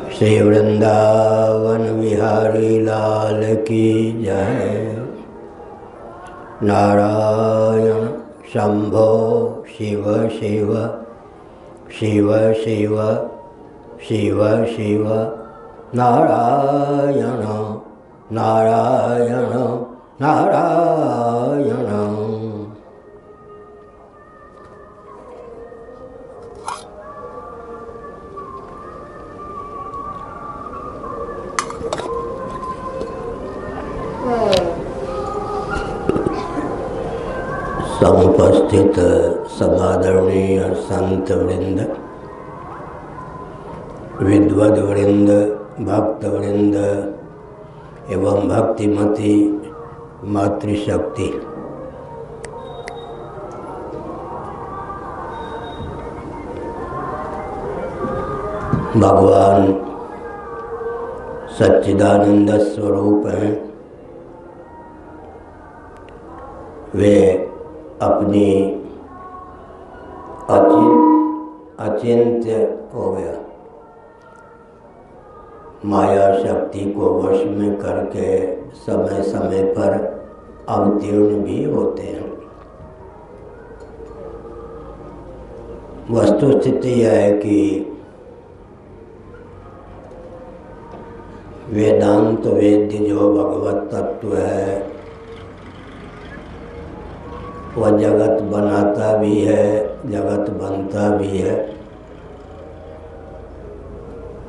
श्री वृंदावन बिहारी लाल की जय। नारायण शंभो शिव शिव शिव शिव शिव शिव नारायण नारायण नारायण। समुपस्थित समादरणीय संत वृंद, विद्वद वृंद, भक्त वृंद एवं भक्तिमती मातृशक्ति, भगवान सच्चिदानंद स्वरूप हैं। वे अपनी अचिंत्य हो गया माया शक्ति को वश में करके समय समय पर अवतीर्ण भी होते हैं। वस्तुस्थिति यह है कि वेदांत वेद्य जो भगवत तत्व है वह जगत बनाता भी है, जगत बनता भी है।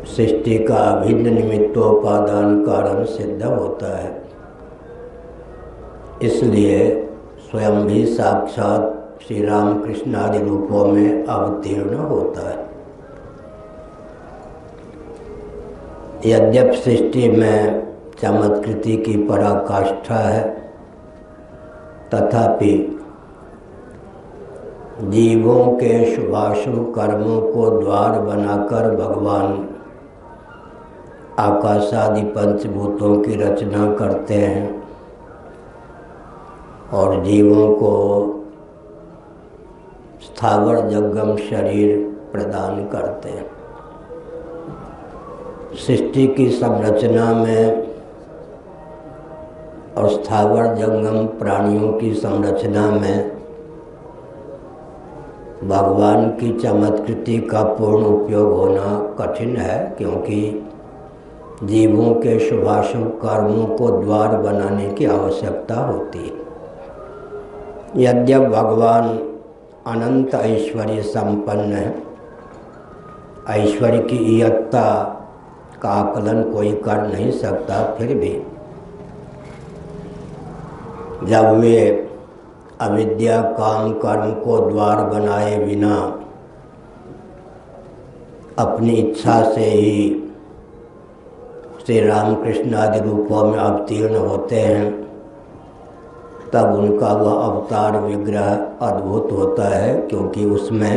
सृष्टि का अभिन्न निमित्तोपादान कारण सिद्ध होता है। इसलिए स्वयं भी साक्षात श्री राम कृष्ण आदि रूपों में अवतीर्ण होता है। यद्यप सृष्टि में चमत्कृति की पराकाष्ठा है, तथापि जीवों के शुभाशुभ कर्मों को द्वार बनाकर भगवान आकाशादि पंचभूतों की रचना करते हैं और जीवों को स्थावर जंगम शरीर प्रदान करते हैं। सृष्टि की संरचना में और स्थावर जंगम प्राणियों की संरचना में भगवान की चमत्कृति का पूर्ण उपयोग होना कठिन है, क्योंकि जीवों के शुभाशुभ कर्मों को द्वार बनाने की आवश्यकता होती है। यद्यप भगवान अनंत ऐश्वर्य संपन्न है, ऐश्वर्य की इयत्ता का आकलन कोई कर नहीं सकता, फिर भी जब वे अविद्या काम कर्म को द्वार बनाए बिना अपनी इच्छा से ही श्री राम कृष्ण आदि रूपों में अवतीर्ण होते हैं, तब उनका वह अवतार विग्रह अद्भुत होता है, क्योंकि उसमें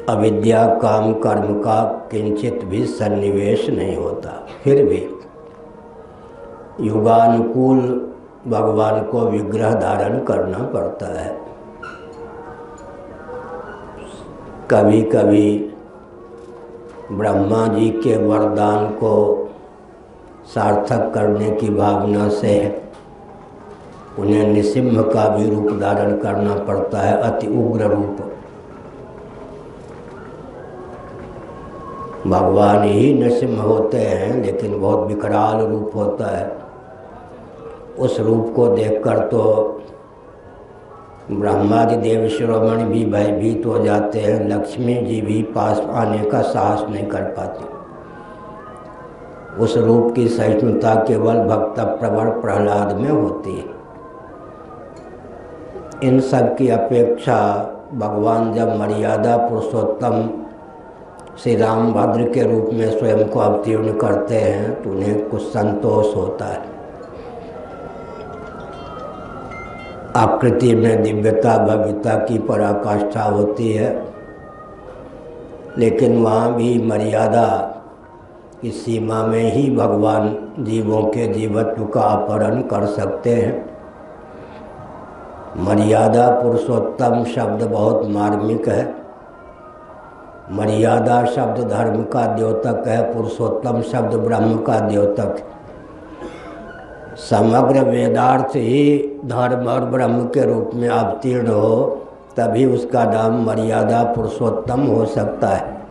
अविद्या काम कर्म का किंचित भी सन्निवेश नहीं होता। फिर भी युगानुकूल भगवान को विग्रह धारण करना पड़ता है। कभी कभी ब्रह्मा जी के वरदान को सार्थक करने की भावना से उन्हें नृसिंह का भी रूप धारण करना पड़ता है, अति उग्र रूप। भगवान ही नृसिंह होते हैं, लेकिन बहुत विकराल रूप होता है। उस रूप को देखकर तो ब्रह्मादि देव शिरोमणि भी भयभीत हो जाते हैं, लक्ष्मी जी भी पास आने का साहस नहीं कर पाती। उस रूप की सहिष्णुता केवल भक्त प्रवर प्रहलाद में होती है। इन सब की अपेक्षा भगवान जब मर्यादा पुरुषोत्तम श्री रामभद्र के रूप में स्वयं को अवतीर्ण करते हैं तो उन्हें कुछ संतोष होता है। आकृति में दिव्यता भव्यता की पराकाष्ठा होती है, लेकिन वहाँ भी मर्यादा की सीमा में ही भगवान जीवों के जीवत्व का अपहरण कर सकते हैं। मर्यादा पुरुषोत्तम शब्द बहुत मार्मिक है। मर्यादा शब्द धर्म का द्योतक है, पुरुषोत्तम शब्द ब्रह्म का द्योतक है। समग्र वेदार्थ ही धर्म और ब्रह्म के रूप में अवतीर्ण हो तभी उसका नाम मर्यादा पुरुषोत्तम हो सकता है।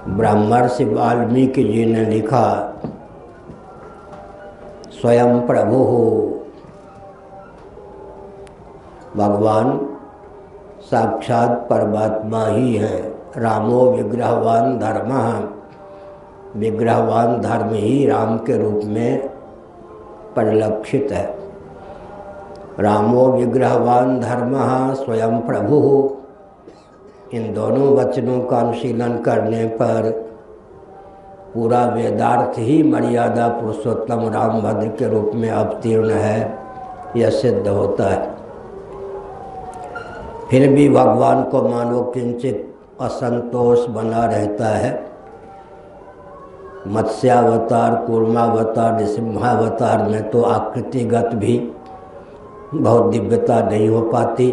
ब्रह्मर्षि वाल्मीकि जी ने लिखा, स्वयं प्रभु भगवान साक्षात परमात्मा ही है। रामो विग्रहवान धर्मः, विग्रहवान धर्म ही राम के रूप में परिलक्षित है। रामो विग्रहवान धर्मः स्वयं प्रभु, इन दोनों वचनों का अनुशीलन करने पर पूरा वेदार्थ ही मर्यादा पुरुषोत्तम रामभद्र के रूप में अवतीर्ण है, यह सिद्ध होता है। फिर भी भगवान को मानो किंचित असंतोष बना रहता है। मत्स्यावतार, कूर्मावतार, नृसिंहावतार में तो आकृतिगत भी बहुत दिव्यता नहीं हो पाती।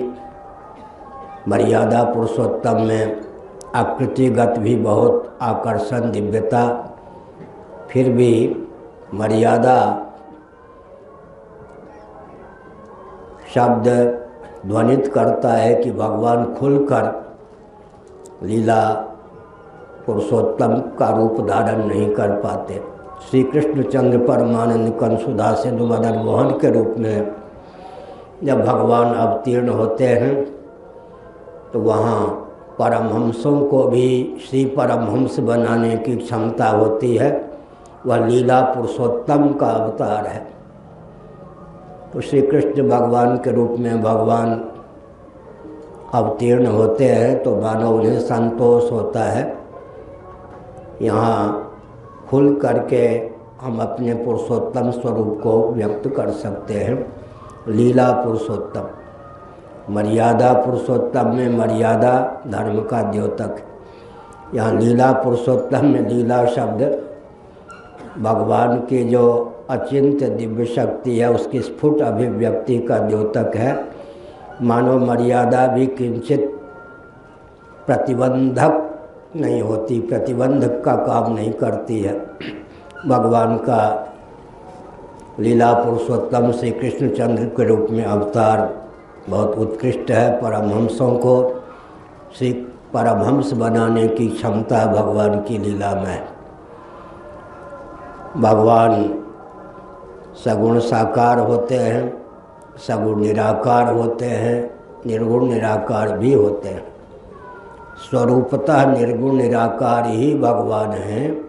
मर्यादा पुरुषोत्तम में आकृतिगत भी बहुत आकर्षण, दिव्यता। फिर भी मर्यादा शब्द ध्वनित करता है कि भगवान खुलकर लीला पुरुषोत्तम का रूप धारण नहीं कर पाते। श्री कृष्णचंद्र परमानंद कंसुधा सिंधु मदन मोहन के रूप में जब भगवान अवतीर्ण होते हैं तो वहाँ परमहंसों को भी श्री परमहंस बनाने की क्षमता होती है। वह लीला पुरुषोत्तम का अवतार है। तो श्री कृष्ण भगवान के रूप में भगवान अवतीर्ण होते हैं तो मानो उन्हें संतोष होता है। यहाँ खुल करके हम अपने पुरुषोत्तम स्वरूप को व्यक्त कर सकते हैं। लीला पुरुषोत्तम, मर्यादा पुरुषोत्तम में मर्यादा धर्म का द्योतक। यहाँ लीला पुरुषोत्तम में लीला शब्द भगवान की जो अचिंत्य दिव्य शक्ति है उसकी स्फुट अभिव्यक्ति का द्योतक है। मानो मर्यादा भी किंचित प्रतिबंधक नहीं होती, प्रतिबंधक का काम नहीं करती है। भगवान का लीला पुरुषोत्तम श्री कृष्णचंद्र के रूप में अवतार बहुत उत्कृष्ट है। परमहंसों को श्री परमहंस बनाने की क्षमता भगवान की लीला में है। भगवान सगुण साकार होते हैं, सगुण निराकार होते हैं, निर्गुण निराकार भी होते हैं। स्वरूपतः निर्गुण निराकार ही भगवान हैं।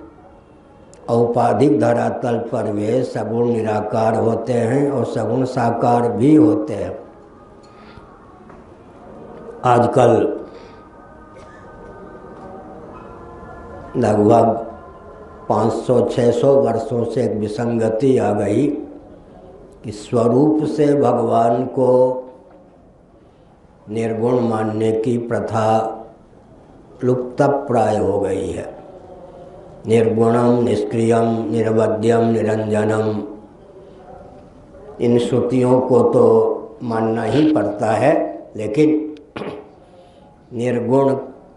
औपाधिक धरातल पर वे सगुण निराकार होते हैं और सगुण साकार भी होते हैं। आजकल लगभग 500-600 वर्षों से एक विसंगति आ गई कि स्वरूप से भगवान को निर्गुण मानने की प्रथा लुप्तप्राय हो गई है। निर्गुणम, निष्क्रियम, निरवध्यम, निरंजनम, इन श्रुतियों को तो मानना ही पड़ता है, लेकिन निर्गुण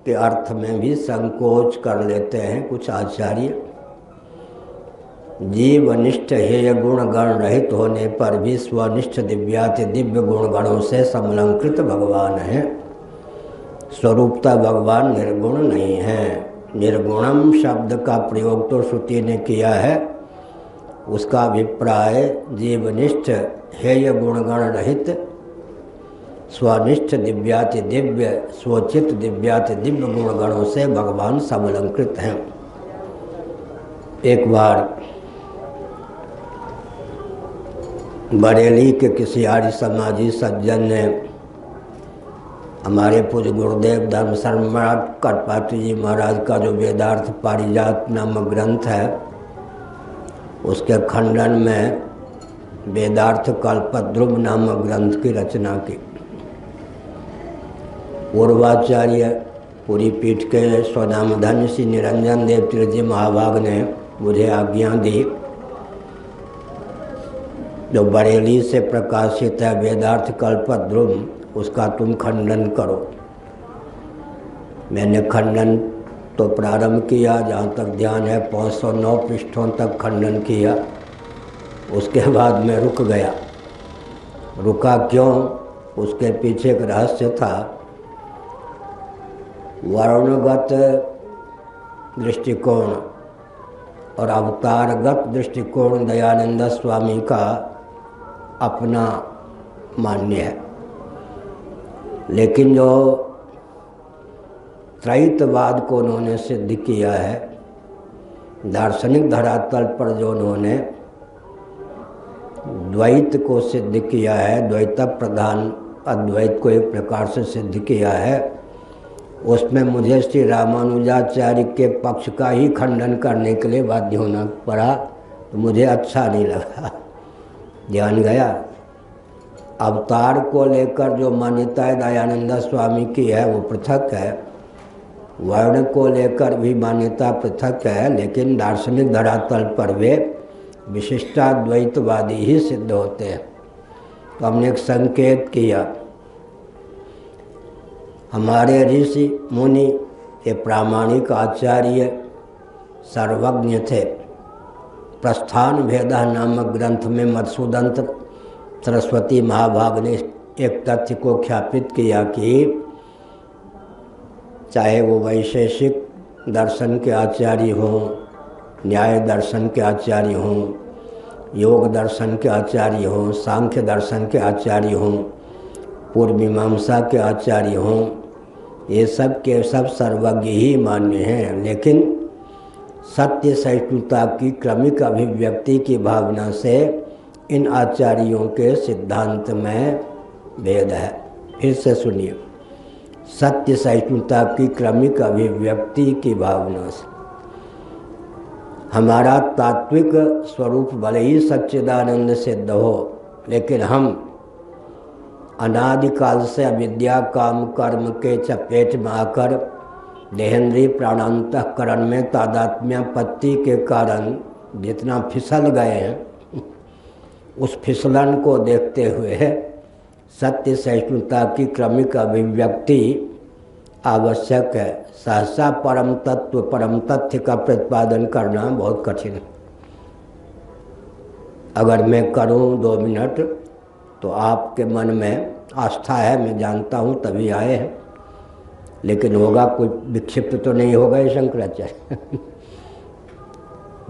के अर्थ में भी संकोच कर लेते हैं कुछ आचार्य। जीवनिष्ठ हेय गुण गण रहित होने पर भी स्वनिष्ठ दिव्याति दिव्य गुण गणों से समलंकृत भगवान है। स्वरूपता भगवान निर्गुण नहीं है। निर्गुणम शब्द का प्रयोग तो श्रुति ने किया है, उसका अभिप्राय जीवनिष्ठ हेय गुणगण रहित स्वनिष्ठ दिव्याति दिव्य स्वचित दिव्याति दिव्य गुणगणों से भगवान समलंकृत हैं। एक बार बरेली के किसी आर्य समाजी सज्जन ने हमारे पूज्य गुरुदेव धर्म सम्राट कटपात्री जी महाराज का जो वेदार्थ पारिजात नामक ग्रंथ है उसके खंडन में वेदार्थ कल्पद्रुम नामक ग्रंथ की रचना की। पूर्वाचार्य पूरी पीठ के स्वनामधन्य श्री निरंजन देव तीर्थ जी महाभाग ने मुझे आज्ञा दी, जो बरेली से प्रकाशित है वेदार्थ कल्पद्रुम, उसका तुम खंडन करो। मैंने खंडन तो प्रारंभ किया, जहाँ तक ध्यान है 509 पृष्ठों तक खंडन किया। उसके बाद मैं रुक गया। रुका क्यों? उसके पीछे एक रहस्य था। वर्णगत दृष्टिकोण और अवतारगत दृष्टिकोण दयानंद स्वामी का अपना मान्य है, लेकिन जो त्रैतवाद को उन्होंने सिद्ध किया है, दार्शनिक धरातल पर जो उन्होंने द्वैत को सिद्ध किया है, द्वैत प्रधान अद्वैत को एक प्रकार से सिद्ध किया है, उसमें मुझे श्री रामानुजाचार्य के पक्ष का ही खंडन करने के लिए बाध्य होना पड़ा। तो मुझे अच्छा नहीं लगा, ध्यान गया। अवतार को लेकर जो मान्यता दयानंद स्वामी की है वो पृथक है, वर्ण को लेकर भी मान्यता पृथक है, लेकिन दार्शनिक धरातल पर वे विशिष्टाद्वैतवादी ही सिद्ध होते हैं। तो हमने एक संकेत किया, हमारे ऋषि मुनि ये प्रामाणिक आचार्य सर्वज्ञ थे। प्रस्थान भेदा नामक ग्रंथ में मधुसूदन सरस्वती महाभाग ने एक तथ्य को ख्यापित किया कि चाहे वो वैशेषिक दर्शन के आचार्य हों, न्याय दर्शन के आचार्य हों, योग दर्शन के आचार्य हों, सांख्य दर्शन के आचार्य हों, पूर्व मीमांसा के आचार्य हों, ये सब के सब सर्वज्ञ ही मान्य हैं, लेकिन सत्य सहिष्णुता की क्रमिक अभिव्यक्ति की भावना से इन आचार्यों के सिद्धांत में भेद है। फिर से सुनिए, सत्य सहिष्णुता की क्रमिक अभिव्यक्ति की भावना से हमारा तात्विक स्वरूप भले ही सच्चिदानंद सिद्ध हो, लेकिन हम अनादिकाल से अविद्या काम कर्म के चपेट में आकर देहेंद्रीय प्राणांतःकरण में तादात्म्यापत्ति के कारण जितना फिसल गए हैं, उस फिसलन को देखते हुए सत्य सहिष्णुता की क्रमिक अभिव्यक्ति आवश्यक है। सहसा परम तत्व परम तथ्य का प्रतिपादन करना बहुत कठिन है। अगर मैं करूं 2 मिनट तो आपके मन में आस्था है, मैं जानता हूं, तभी आए हैं, लेकिन होगा कोई विक्षिप्त तो नहीं होगा ये शंकराचार्य।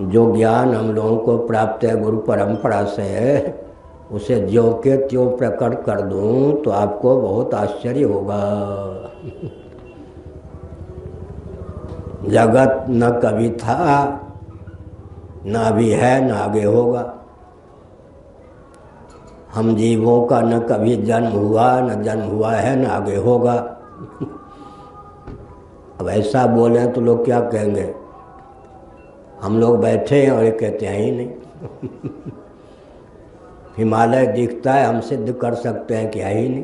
जो ज्ञान हम लोगों को प्राप्त है गुरु परंपरा से, उसे ज्यों के त्यों प्रकट कर दूं तो आपको बहुत आश्चर्य होगा। जगत न कभी था, न अभी है, न आगे होगा। हम जीवों का न कभी जन्म हुआ, न जन्म हुआ है, न आगे होगा। अब ऐसा बोलें तो लोग क्या कहेंगे? हम लोग बैठे हैं और ये कहते हैं ही नहीं। हिमालय दिखता है, हम सिद्ध कर सकते हैं कि है ही नहीं।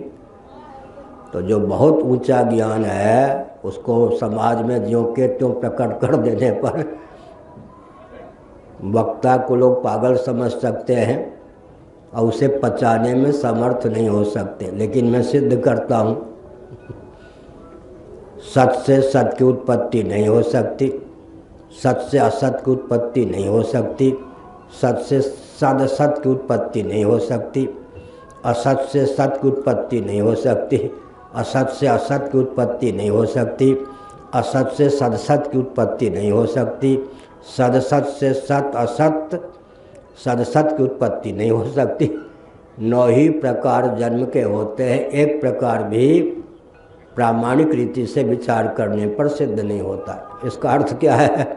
तो जो बहुत ऊंचा ज्ञान है उसको समाज में ज्यों के त्यों प्रकट कर देने पर वक्ता को लोग पागल समझ सकते हैं और उसे पचाने में समर्थ नहीं हो सकते। लेकिन मैं सिद्ध करता हूँ, सत से सत की उत्पत्ति नहीं हो सकती, सत से असत की उत्पत्ति नहीं हो सकती, सत से सद असत की उत्पत्ति नहीं हो सकती, असत से सत की उत्पत्ति नहीं हो सकती, असत से असत की उत्पत्ति नहीं हो सकती, असत से सदसत की उत्पत्ति नहीं हो सकती, सदसत से सत असत सदसत की उत्पत्ति नहीं हो सकती। 9 ही प्रकार जन्म के होते हैं, एक प्रकार भी प्रामाणिक रीति से विचार करने पर सिद्ध नहीं होता। इसका अर्थ क्या है?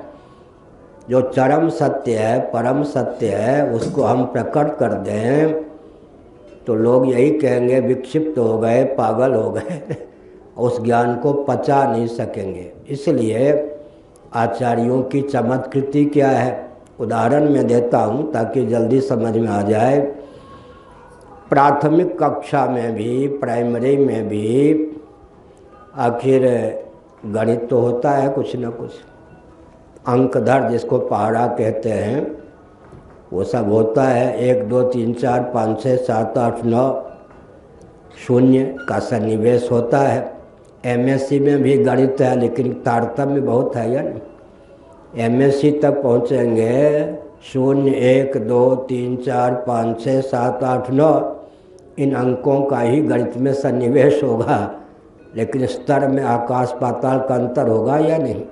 जो चरम सत्य है, परम सत्य है, उसको हम प्रकट कर दें तो लोग यही कहेंगे विक्षिप्त हो गए, पागल हो गए, उस ज्ञान को पचा नहीं सकेंगे। इसलिए आचार्यों की चमत्कृति क्या है, उदाहरण मैं देता हूँ ताकि जल्दी समझ में आ जाए। प्राथमिक कक्षा में भी, प्राइमरी में भी आखिर गणित तो होता है कुछ न कुछ, अंकधर जिसको पहाड़ा कहते हैं वो सब होता है। 1 2 3 4 5 6 7 8 9 शून्य का सन्निवेश होता है। एमएससी में भी गणित है, लेकिन तारतम्य बहुत है यार। एमएससी तक पहुँचेंगे 0, 1, 2, 3, 4, 5, 6, 7, 8, 9 इन अंकों का ही गणित में सन्निवेश होगा, लेकिन स्तर में आकाश पाताल का अंतर होगा या नहीं।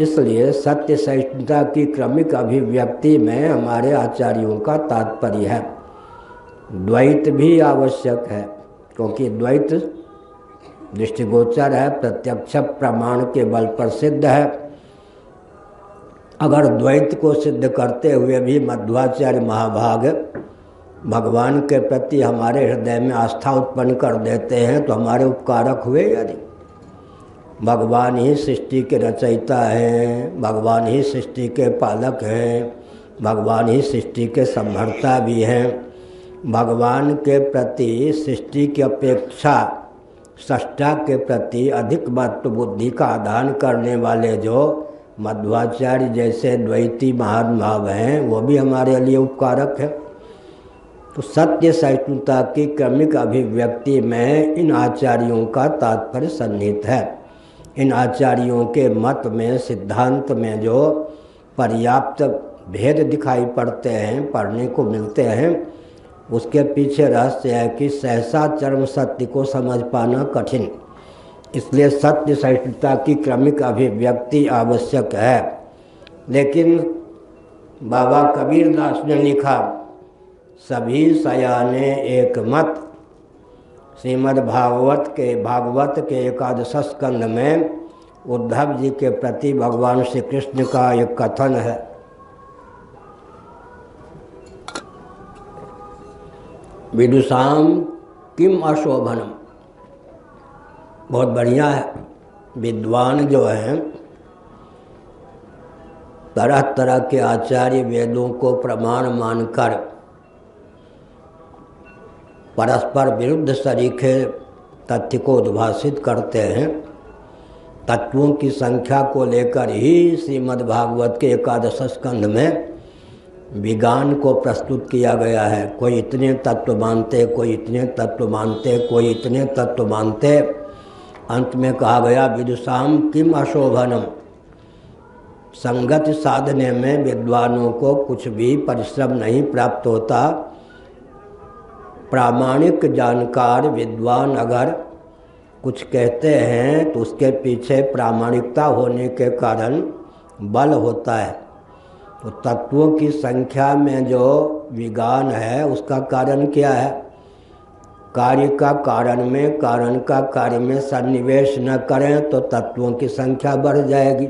इसलिए सत्य सहिष्णुता की क्रमिक अभिव्यक्ति में हमारे आचार्यों का तात्पर्य है। द्वैत भी आवश्यक है, क्योंकि द्वैत दृष्टिगोचर है, प्रत्यक्ष प्रमाण के बल पर सिद्ध है। अगर द्वैत को सिद्ध करते हुए भी मध्वाचार्य महाभाग भगवान के प्रति हमारे हृदय में आस्था उत्पन्न कर देते हैं तो हमारे उपकारक हुए या नहीं। भगवान ही सृष्टि के रचयिता हैं, भगवान ही सृष्टि के पालक हैं, भगवान ही सृष्टि के संहर्ता भी हैं। भगवान के प्रति सृष्टि की अपेक्षा सृष्टा के प्रति अधिक महत्व बुद्धि का आदान करने वाले जो मध्वाचार्य जैसे द्वैती महानुभाव हैं, वो भी हमारे लिए उपकारक है। तो सत्य सहिष्णुता की क्रमिक अभिव्यक्ति में इन आचार्यों का तात्पर्य सन्निहित है। इन आचार्यों के मत में, सिद्धांत में जो पर्याप्त भेद दिखाई पड़ते हैं, पढ़ने को मिलते हैं, उसके पीछे रहस्य है कि सहसा चरम सत्य को समझ पाना कठिन। इसलिए सत्य सहिष्णुता की क्रमिक अभिव्यक्ति आवश्यक है। लेकिन बाबा कबीरदास ने लिखा, सभी सयाने एक मत। श्रीमद् भागवत के 11 स्कंद में उद्धव जी के प्रति भगवान श्री कृष्ण का एक कथन है। विदुषाम किम अशोभनम, बहुत बढ़िया है। विद्वान जो हैं, तरह तरह के आचार्य वेदों को प्रमाण मानकर परस्पर विरुद्ध सरीखे तथ्य को उद्भाषित करते हैं। तत्वों की संख्या को लेकर ही श्रीमद् भागवत के 11 स्कंद में विज्ञान को प्रस्तुत किया गया है। कोई इतने तत्व मानते, कोई इतने तत्व मानते, कोई इतने तत्व मानते। अंत में कहा गया, विदुषाम किम अशोभनम। संगत साधने में विद्वानों को कुछ भी परिश्रम नहीं प्राप्त होता। प्रामाणिक जानकार विद्वान अगर कुछ कहते हैं तो उसके पीछे प्रामाणिकता होने के कारण बल होता है। तो तत्वों की संख्या में जो विज्ञान है, उसका कारण क्या है? कार्य का कारण में, कारण का कार्य में सन्निवेश न करें तो तत्वों की संख्या बढ़ जाएगी।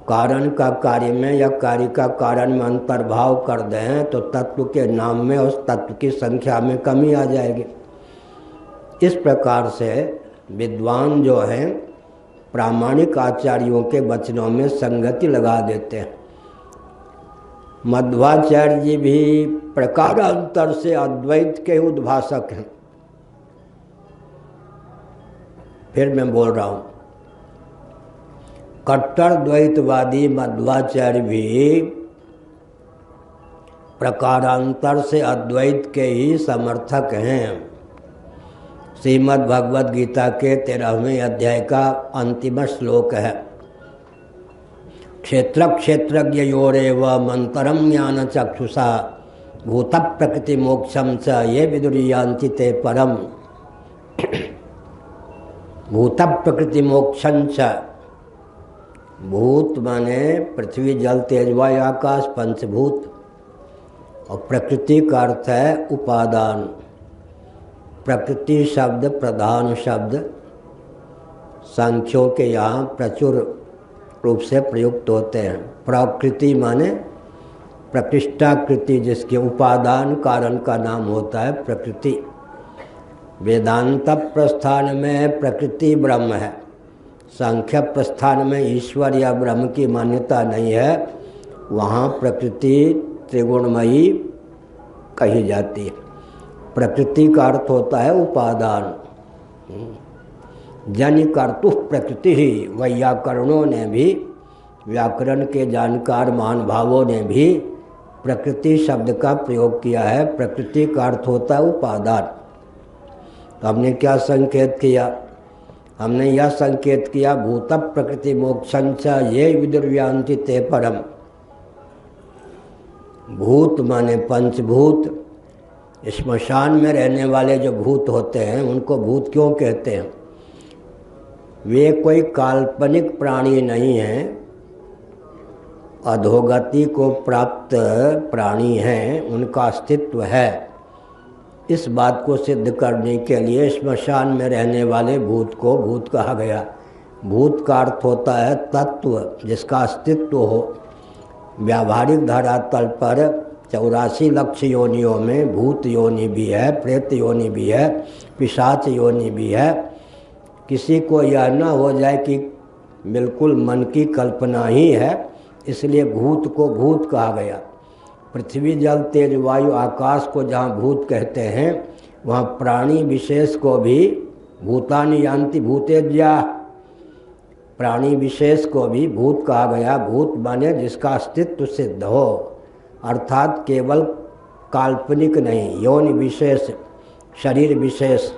कारण का कार्य में या कार्य का कारण में अंतर्भाव कर दें तो तत्व के नाम में उस तत्व की संख्या में कमी आ जाएगी। इस प्रकार से विद्वान जो हैं प्रामाणिक आचार्यों के वचनों में संगति लगा देते हैं। मध्वाचार्य जी भी प्रकारांतर से अद्वैत के उद्भाषक हैं। फिर मैं बोल रहा हूँ, कट्टर द्वैतवादी मध्वाचार्य भी प्रकारांतर से अद्वैत के ही समर्थक हैं। श्रीमद् भगवद गीता के 13वें अध्याय का अंतिम श्लोक है, क्षेत्र क्षेत्रज्ञयोरेव मंतरम ज्ञान चक्षुषा भूत प्रकृति मोक्षम च ये विदुर्यान्ति ते परम। भूत प्रकृति मोक्षं च, भूत माने पृथ्वी जल तेज वायु आकाश पंचभूत, और प्रकृति का अर्थ है उपादान। प्रकृति शब्द प्रधान शब्द सांख्यों के यहाँ प्रचुर रूप से प्रयुक्त होते हैं। प्रकृति माने प्रतिष्ठाकृति, जिसके उपादान कारण का नाम होता है प्रकृति। वेदांत प्रस्थान में प्रकृति ब्रह्म है, सांख्य प्रस्थान में ईश्वर या ब्रह्म की मान्यता नहीं है। वहाँ प्रकृति त्रिगुणमयी कही जाती है। प्रकृति का अर्थ होता है उपादान। जनि कर्तु प्रकृति ही, वैयाकरणों ने भी, व्याकरण के जानकार महानुभावों ने भी प्रकृति शब्द का प्रयोग किया है। प्रकृति का अर्थ होता है उपादान। तो हमने क्या संकेत किया हमने यह संकेत किया भूत प्रकृति मोक्षंच ये विदुर्यांति ते परम। भूत माने पंचभूत, श्मशान में रहने वाले जो भूत होते हैं उनको भूत क्यों कहते हैं? वे कोई काल्पनिक प्राणी नहीं हैं, अधोगति को प्राप्त प्राणी हैं, उनका अस्तित्व है। इस बात को सिद्ध करने के लिए श्मशान में रहने वाले भूत को भूत कहा गया। भूत का अर्थ होता है तत्व जिसका अस्तित्व हो। व्यावहारिक धरातल पर 84 लक्ष योनियों में भूत योनि भी है, प्रेत योनि भी है, पिशाच योनि भी है। किसी को यह न हो जाए कि बिल्कुल मन की कल्पना ही है, इसलिए भूत को भूत कहा गया। पृथ्वी जल तेज वायु आकाश को जहाँ भूत कहते हैं वहाँ प्राणी विशेष को भी भूतानि यान्ति भूतेज्या, प्राणी विशेष को भी भूत कहा गया। भूत माने जिसका अस्तित्व सिद्ध हो, अर्थात केवल काल्पनिक नहीं, यौन विशेष, शरीर विशेष।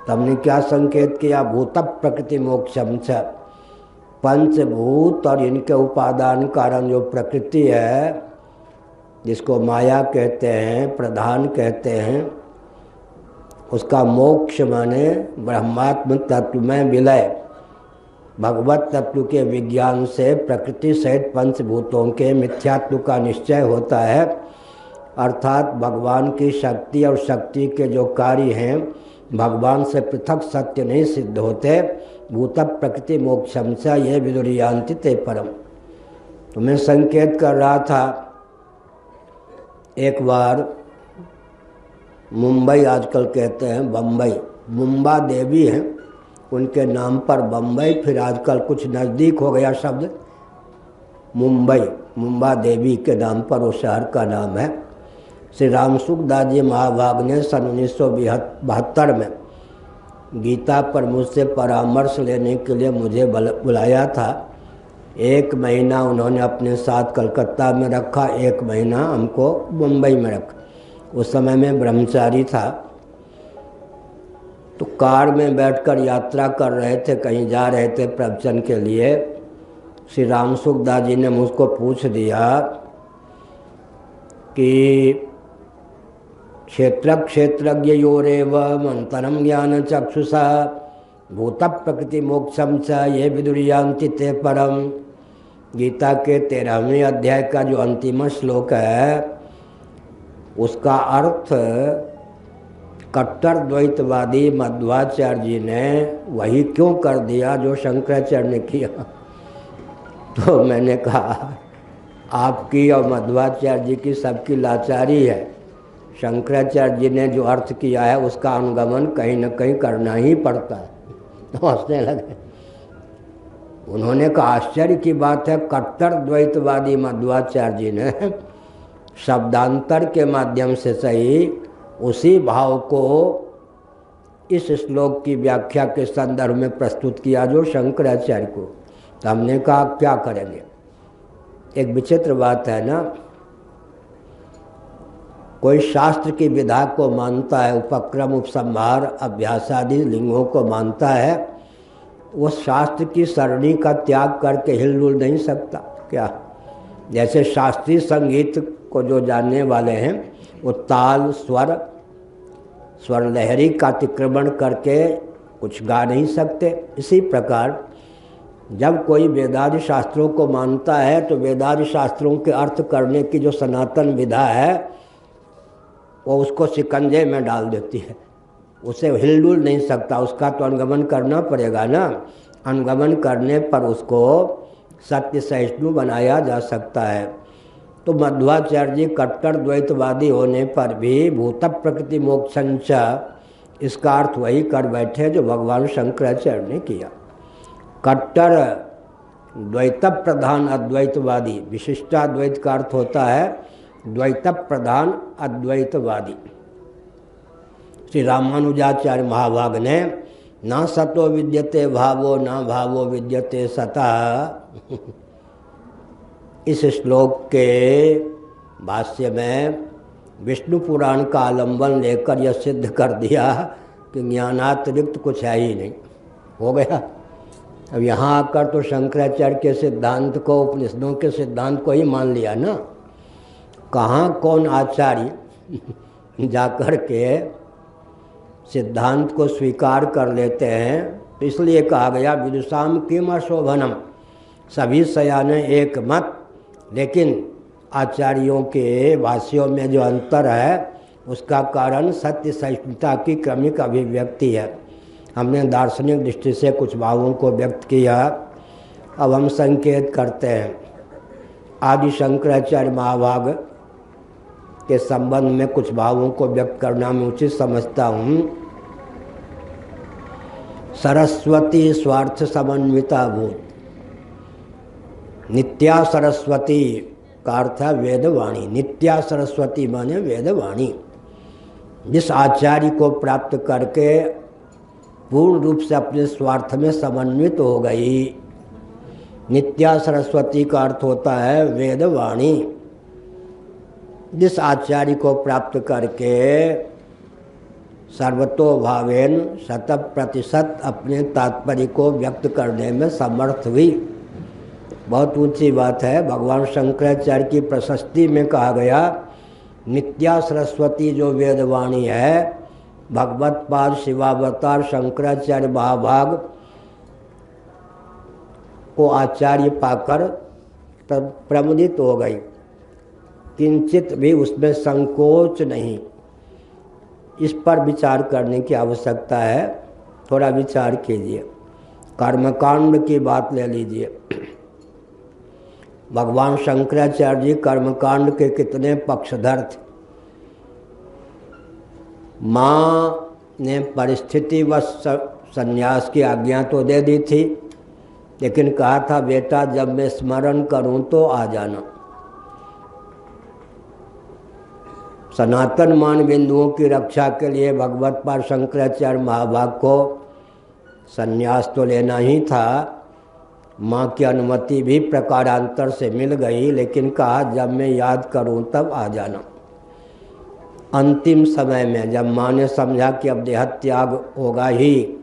तमने क्या संकेत किया? भूत प्रकृति मोक्षम च। पंचभूत और इनके उपादान कारण जो प्रकृति है, जिसको माया कहते हैं, प्रधान कहते हैं, उसका मोक्ष माने ब्रह्मात्म तत्व में विलय। भगवत तत्व के विज्ञान से प्रकृति सहित पंचभूतों के मिथ्यात्व का निश्चय होता है, अर्थात भगवान की शक्ति और शक्ति के जो कार्य हैं भगवान से पृथक सत्य नहीं सिद्ध होते। भूत प्रकृति मोक्षम च ये विदुर्यांति ते परम। तो मैं संकेत कर रहा था, एक बार मुंबई आजकल कहते हैं बम्बई, मुंबा देवी हैं उनके नाम पर बम्बई, फिर आजकल कुछ नज़दीक हो गया शब्द मुंबई, मुंबा देवी के नाम पर उस शहर का नाम है। श्री रामसुखदास जी महाभाग ने सन 1972 में गीता पर मुझसे परामर्श लेने के लिए मुझे बुलाया था। 1 महीना उन्होंने अपने साथ कलकत्ता में रखा, 1 महीना हमको मुंबई में रखा। उस समय मैं ब्रह्मचारी था, तो कार में बैठकर यात्रा कर रहे थे, कहीं जा रहे थे प्रवचन के लिए। श्री रामसुखदास जी ने मुझको पूछ दिया कि क्षेत्रज्ञ योरेव मंतरम ज्ञान चक्षुषा भूत प्रकृति मोक्षम च ये विदुर्यांति ते परम। गीता के 13वें अध्याय का जो अंतिम श्लोक है उसका अर्थ कट्टर द्वैतवादी मध्वाचार्य जी ने वही क्यों कर दिया जो शंकराचार्य ने किया। तो मैंने कहा आपकी और मध्वाचार्य जी की सबकी लाचारी है। शंकराचार्य जी ने जो अर्थ किया है उसका अनुगमन कहीं न कहीं करना ही पड़ता है। तो हंसने लगे। उन्होंने कहा आश्चर्य की बात है, कट्टर द्वैतवादी मध्वाचार्य जी ने शब्दांतर के माध्यम से सही उसी भाव को इस श्लोक की व्याख्या के संदर्भ में प्रस्तुत किया जो शंकराचार्य को। तो हमने कहा क्या करेंगे। एक विचित्र बात है ना, कोई शास्त्र की विधा को मानता है, उपक्रम उपसंहार अभ्यास आदि लिंगों को मानता है, वो शास्त्र की सरणी का त्याग करके हिलडुल नहीं सकता क्या। जैसे शास्त्रीय संगीत को जो जानने वाले हैं वो ताल स्वर लहरी का अतिक्रमण करके कुछ गा नहीं सकते। इसी प्रकार जब कोई वेदादि शास्त्रों को मानता है तो वेदादि शास्त्रों के अर्थ करने की जो सनातन विधा है वो उसको शिकंजे में डाल देती है, उसे हिलडुल नहीं सकता, उसका तो अनुगमन करना पड़ेगा ना। अनुगमन करने पर उसको सत्य सहिष्णु बनाया जा सकता है। तो मध्वाचार्य जी कट्टर द्वैतवादी होने पर भी भूत प्रकृति मोक्षंच इसका अर्थ वही कर बैठे जो भगवान शंकराचार्य ने किया। कट्टर द्वैत प्रधान अद्वैतवादी, विशिष्टाद्वैत का अर्थ होता है द्वैत प्रधान अद्वैतवादी। श्री रामानुजाचार्य महाभाग ने ना सतो विद्यते भावो ना भावो विद्यते सतः इस श्लोक के भाष्य में विष्णु पुराण का आलंबन लेकर यह सिद्ध कर दिया कि ज्ञानातिरिक्त कुछ है ही नहीं। हो गया। अब यहाँ आकर तो शंकराचार्य के सिद्धांत को, उपनिषदों के सिद्धांत को ही मान लिया ना। कहाँ कौन आचार्य जाकर के सिद्धांत को स्वीकार कर लेते हैं। इसलिए कहा गया विदुषाम किम अशोभनम, सभी सयाने एक मत। लेकिन आचार्यों के भाष्यों में जो अंतर है उसका कारण सत्य सहिष्णुता की क्रमिक अभिव्यक्ति है। हमने दार्शनिक दृष्टि से कुछ भावों को व्यक्त किया, अब हम संकेत करते हैं। आदि शंकराचार्य महाभाग के संबंध में कुछ भावों को व्यक्त करना मैं उचित समझता हूँ। सरस्वती स्वार्थ समन्विता भूत, नित्या सरस्वती का अर्थ है वेदवाणी। नित्या सरस्वती माने वेदवाणी। जिस आचार्य को प्राप्त करके पूर्ण रूप से अपने स्वार्थ में समन्वित हो गई, नित्या सरस्वती का अर्थ होता है वेदवाणी। जिस आचार्य को प्राप्त करके सर्वतोभावेन 100% अपने तात्पर्य को व्यक्त करने में समर्थ हुई, बहुत ऊंची बात है। भगवान शंकराचार्य की प्रशस्ति में कहा गया नित्या सरस्वती जो वेदवाणी है, भगवत पाद शिवावतार शंकराचार्य महाभाग को आचार्य पाकर तब प्रमुदित हो गई, किंचित भी उसमें संकोच नहीं। इस पर विचार करने की आवश्यकता है, थोड़ा विचार कीजिए। कर्मकांड की बात ले लीजिए। भगवान शंकराचार्य जी कर्मकांड के कितने पक्षधर थे। माँ ने परिस्थितिवश संन्यास की आज्ञा तो दे दी थी, लेकिन कहा था बेटा जब मैं स्मरण करूं तो आ जाना। सनातन मान बिंदुओं की रक्षा के लिए भगवत पाद शंकराचार्य महाभाग को संन्यास तो लेना ही था। माँ की अनुमति भी प्रकारांतर से मिल गई, लेकिन कहा जब मैं याद करूं तब आ जाना। अंतिम समय में जब माँ ने समझा कि अब देह त्याग होगा ही,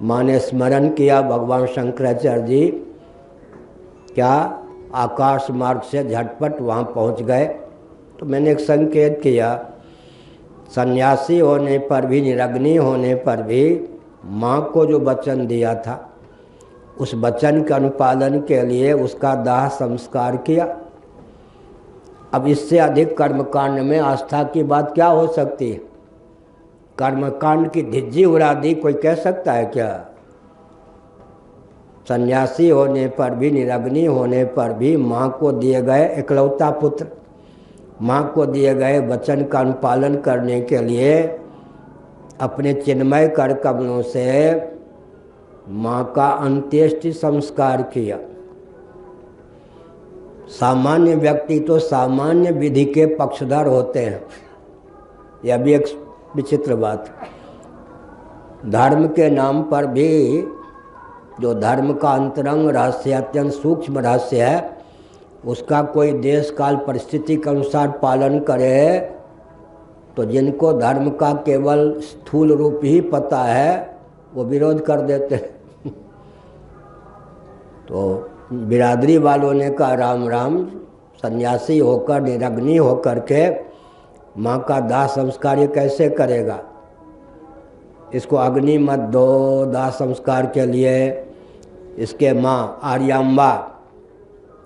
माँ ने स्मरण किया। भगवान शंकराचार्य जी क्या आकाश मार्ग से झटपट वहाँ पहुँच गए। तो मैंने एक संकेत किया, सन्यासी होने पर भी, निरग्नि होने पर भी माँ को जो वचन दिया था उस वचन के अनुपालन के लिए उसका दाह संस्कार किया। अब इससे अधिक कर्मकांड में आस्था की बात क्या हो सकती है। कर्मकांड की धिज्जी उड़ा दी, कोई कह सकता है क्या। सन्यासी होने पर भी, निरग्नि होने पर भी माँ को दिए गए इकलौता पुत्र, माँ को दिए गए वचन का अनुपालन करने के लिए अपने चिन्मय कर कमलों से माँ का अंत्येष्टि संस्कार किया। सामान्य व्यक्ति तो सामान्य विधि के पक्षधर होते हैं, यह भी एक विचित्र बात। धर्म के नाम पर भी जो धर्म का अंतरंग रहस्य, अत्यंत सूक्ष्म रहस्य है, उसका कोई देश काल परिस्थिति के अनुसार पालन करे तो जिनको धर्म का केवल स्थूल रूप ही पता है वो विरोध कर देते हैं। तो बिरादरी वालों ने कहा राम राम, सन्यासी होकर, निरग्नि होकर के माँ का दाह संस्कार ये कैसे करेगा। इसको अग्नि मत दो दाह संस्कार के लिए। इसके माँ आर्याम्बा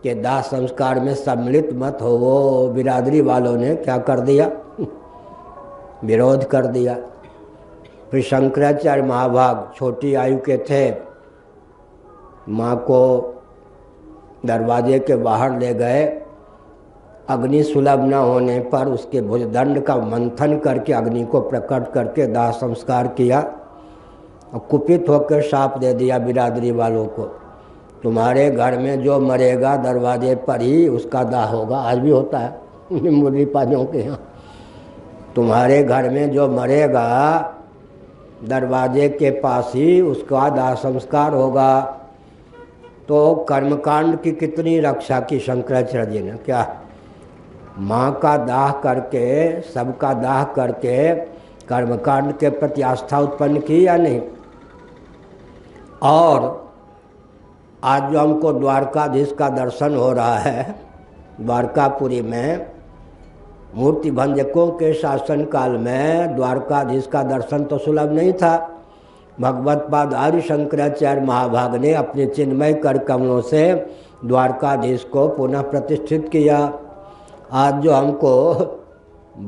के दाह संस्कार में सम्मिलित मत हो। वो बिरादरी वालों ने क्या कर दिया, विरोध कर दिया। फिर शंकराचार्य महाभाग छोटी आयु के थे, माँ को दरवाजे के बाहर ले गए। अग्नि सुलभ न होने पर उसके भुजदंड का मंथन करके अग्नि को प्रकट करके दाह संस्कार किया और कुपित होकर शाप दे दिया बिरादरी वालों को, तुम्हारे घर में जो मरेगा दरवाजे पर ही उसका दाह होगा। आज भी होता है मुरली पाजों के यहाँ, तुम्हारे घर में जो मरेगा दरवाजे के पास ही उसका दाह संस्कार होगा। तो कर्मकांड की कितनी रक्षा की शंकराचार्य जी ने। क्या माँ का दाह करके, सबका दाह करके कर्मकांड के प्रति आस्था उत्पन्न की या नहीं। और आज जो हमको द्वारकाधीश का दर्शन हो रहा है, द्वारकापुरी में मूर्ति भंजकों के शासन काल में द्वारकाधीश का दर्शन तो सुलभ नहीं था। भगवत्पाद आर्य शंकराचार्य महाभाग ने अपने चिन्मय कर कमलों से द्वारकाधीश को पुनः प्रतिष्ठित किया। आज जो हमको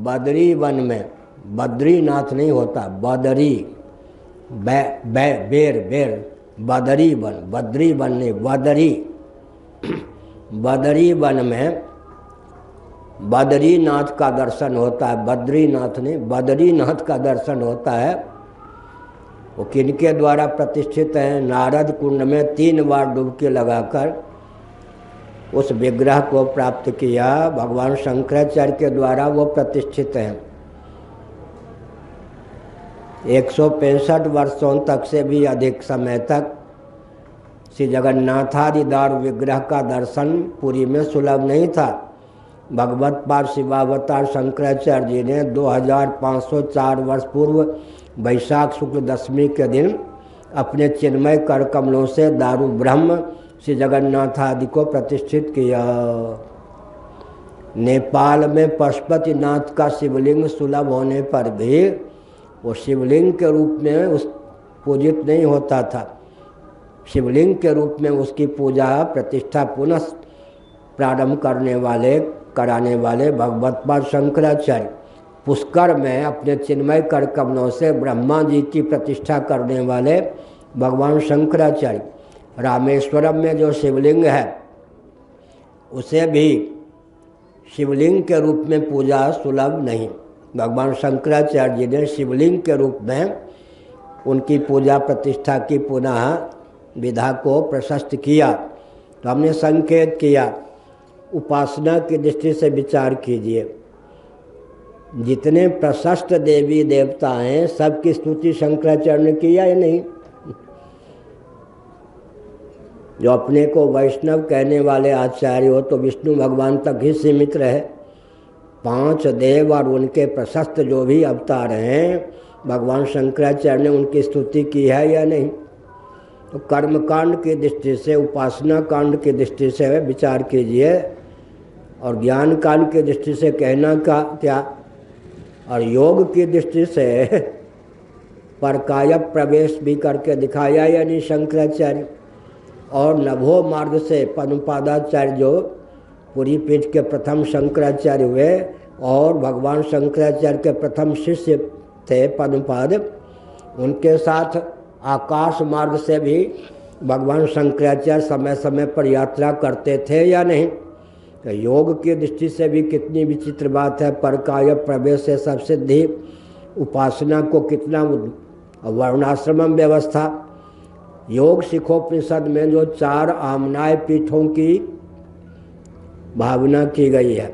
बद्री वन में, बद्रीनाथ नहीं होता, बदरी बेर बदरी वन, बद्री वन नहीं, बदरी वन में बद्रीनाथ का दर्शन होता है। बद्रीनाथ नहीं, बद्रीनाथ का दर्शन होता है। वो किनके द्वारा प्रतिष्ठित है? नारद कुंड में 3 बार डुबकी लगाकर उस विग्रह को प्राप्त किया। भगवान शंकराचार्य के द्वारा वो प्रतिष्ठित हैं। 165 वर्षों तक से भी अधिक समय तक श्री जगन्नाथादि दारू विग्रह का दर्शन पुरी में सुलभ नहीं था। भगवत्पाद शिवावतार शंकराचार्य जी ने 2504 वर्ष पूर्व वैशाख शुक्ल दशमी के दिन अपने चिन्मय कर कमलों से दारू ब्रह्म श्री जगन्नाथ आदि को प्रतिष्ठित किया। नेपाल में पशुपतिनाथ का शिवलिंग सुलभ होने पर भी वो शिवलिंग के रूप में उस पूजित नहीं होता था। शिवलिंग के रूप में उसकी पूजा प्रतिष्ठा पुनः प्रारंभ कराने वाले भगवत्पाद शंकराचार्य पुष्कर में अपने चिन्मय कर कमलों से ब्रह्मा जी की प्रतिष्ठा करने वाले भगवान शंकराचार्य। रामेश्वरम में जो शिवलिंग है उसे भी शिवलिंग के रूप में पूजा सुलभ नहीं। भगवान शंकराचार्य जी ने शिवलिंग के रूप में उनकी पूजा प्रतिष्ठा की पुनः विधा को प्रशस्त किया। तो हमने संकेत किया, उपासना की दृष्टि से विचार कीजिए, जितने प्रशस्त देवी देवता हैं सबकी स्तुति शंकराचार्य ने किया या नहीं? जो अपने को वैष्णव कहने वाले आचार्य हो तो विष्णु भगवान तक ही सीमित रहे। 5 देव और उनके प्रशस्त जो भी अवतार हैं भगवान शंकराचार्य ने उनकी स्तुति की है या नहीं? तो कर्मकांड की दृष्टि से, उपासना कांड की दृष्टि से विचार कीजिए और ज्ञान कांड की दृष्टि से कहना का क्या, और योग की दृष्टि से परकाय प्रवेश भी करके दिखाया या नहीं शंकराचार्य। और नभो मार्ग से पद्मपादाचार्य जो पुरी पीठ के प्रथम शंकराचार्य हुए और भगवान शंकराचार्य के प्रथम शिष्य थे पद्मपाद, उनके साथ आकाश मार्ग से भी भगवान शंकराचार्य समय समय पर यात्रा करते थे या नहीं? तो योग की दृष्टि से भी कितनी विचित्र बात है। परकाय प्रवेश से सब सिद्धि, उपासना को कितना वर्णाश्रम व्यवस्था। योग शिखोपनिषद में जो 4 आमनाय पीठों की भावना की गई है,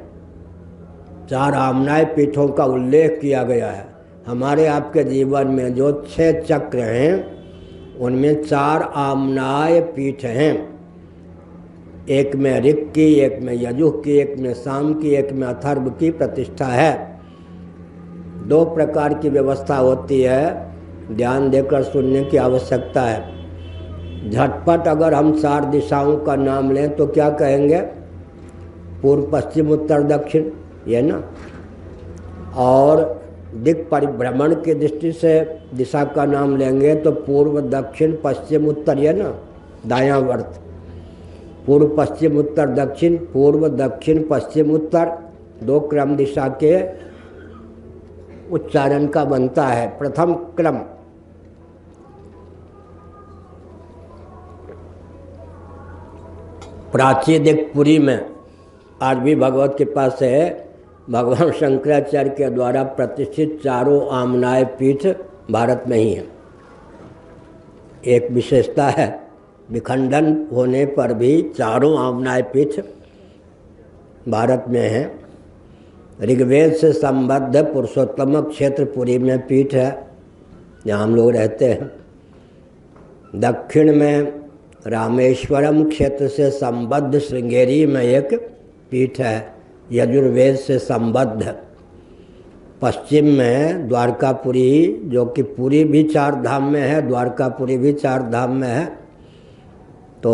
4 आमनाय पीठों का उल्लेख किया गया है। हमारे आपके जीवन में जो 6 चक्र हैं उनमें 4 आमनाय पीठ हैं। एक में ऋक् की, एक में यजुः की, एक में साम की, एक में अथर्व की प्रतिष्ठा है। 2 प्रकार की व्यवस्था होती है, ध्यान देकर सुनने की आवश्यकता है। झटपट अगर हम 4 दिशाओं का नाम लें तो क्या कहेंगे? पूर्व पश्चिम उत्तर दक्षिण, ये ना। और दिक् परिभ्रमण की दृष्टि से दिशा का नाम लेंगे तो पूर्व दक्षिण पश्चिम उत्तर, ये ना, दायां वर्त। पूर्व पश्चिम उत्तर दक्षिण, पूर्व दक्षिण पश्चिम उत्तर, 2 क्रम दिशा के उच्चारण का बनता है। प्रथम क्रम प्राची दिक् पुरी में आज भी भगवत कृपा से भगवान शंकराचार्य के द्वारा प्रतिष्ठित 4 आमनाय पीठ भारत में ही है। एक विशेषता है, विखंडन होने पर भी 4 आमनाय पीठ भारत में हैं। ऋग्वेद से संबद्ध पुरुषोत्तम क्षेत्र पुरी में पीठ है जहाँ हम लोग रहते हैं। दक्षिण में रामेश्वरम क्षेत्र से संबद्ध श्रृंगेरी में एक पीठ है, यजुर्वेद से संबद्ध। पश्चिम में द्वारकापुरी, जो कि पुरी भी 4 धाम में है, द्वारकापुरी भी 4 धाम में है। तो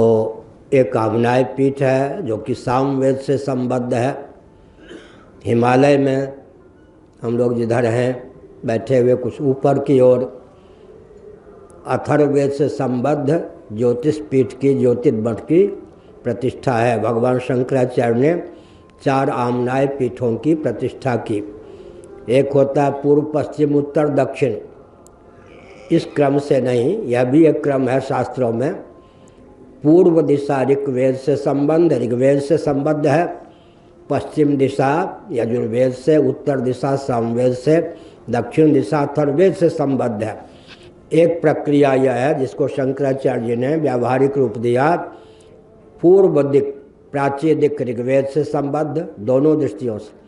एक आमनाय पीठ है जो कि सामवेद से संबद्ध है। हिमालय में हम लोग जिधर हैं बैठे हुए कुछ ऊपर की ओर अथर्ववेद से संबद्ध ज्योतिष पीठ की, ज्योतिष मठ की प्रतिष्ठा है। भगवान शंकराचार्य ने 4 आमनाय पीठों की प्रतिष्ठा की। एक होता है पूर्व, पश्चिम, उत्तर, दक्षिण। इस क्रम से नहीं, यह भी एक क्रम है शास्त्रों में। पूर्व दिशा ऋग्वेद से संबंध, ऋग्वेद से संबद्ध है। पश्चिम दिशा यजुर्वेद से, उत्तर दिशा सामवेद से, दक्षिण दिशा अथर्ववेद से संबद्ध है। एक प्रक्रिया यह है जिसको शंकराचार्य जी ने व्यावहारिक रूप दिया। पूर्व दिक, प्राच्य दिक ऋग्वेद से संबद्ध दोनों दृष्टियों से।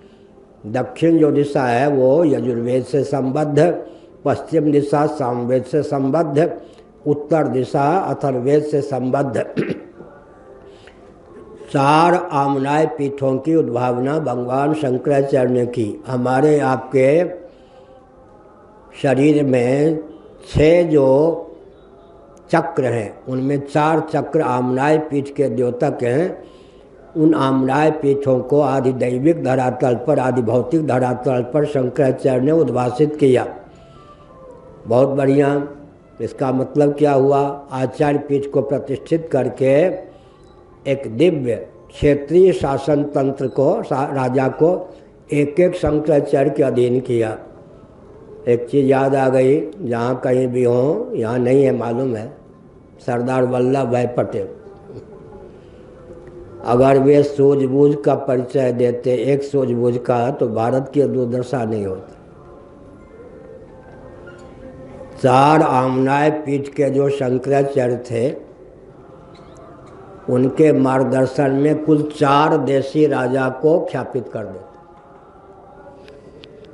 दक्षिण जो दिशा है वो यजुर्वेद से संबद्ध, पश्चिम दिशा सामवेद से संबद्ध, उत्तर दिशा अथर्ववेद से संबद्ध। 4 आमनाय पीठों की उद्भावना भगवान शंकराचार्य ने की। हमारे आपके शरीर में 6 जो चक्र हैं उनमें 4 चक्र आमनाय पीठ के द्योतक हैं। उन आमनाय पीठों को आदि दैविक धरातल पर, आदि भौतिक धरातल पर शंकराचार्य ने उद्भासित किया। बहुत बढ़िया। इसका मतलब क्या हुआ? आचार्य पीठ को प्रतिष्ठित करके एक दिव्य क्षेत्रीय शासन तंत्र को, राजा को एक एक शंकराचार्य के अधीन किया। एक चीज़ याद आ गई, जहाँ कहीं भी हो, यहाँ नहीं है मालूम है, सरदार वल्लभ भाई पटेल। अगर वे सूझबूझ का परिचय देते, एक सूझबूझ का, तो भारत की दुर्दशा नहीं होती। 4 आमनाय पीठ के जो शंकराचार्य थे उनके मार्गदर्शन में कुल 4 देशी राजा को ख्यापित कर देते।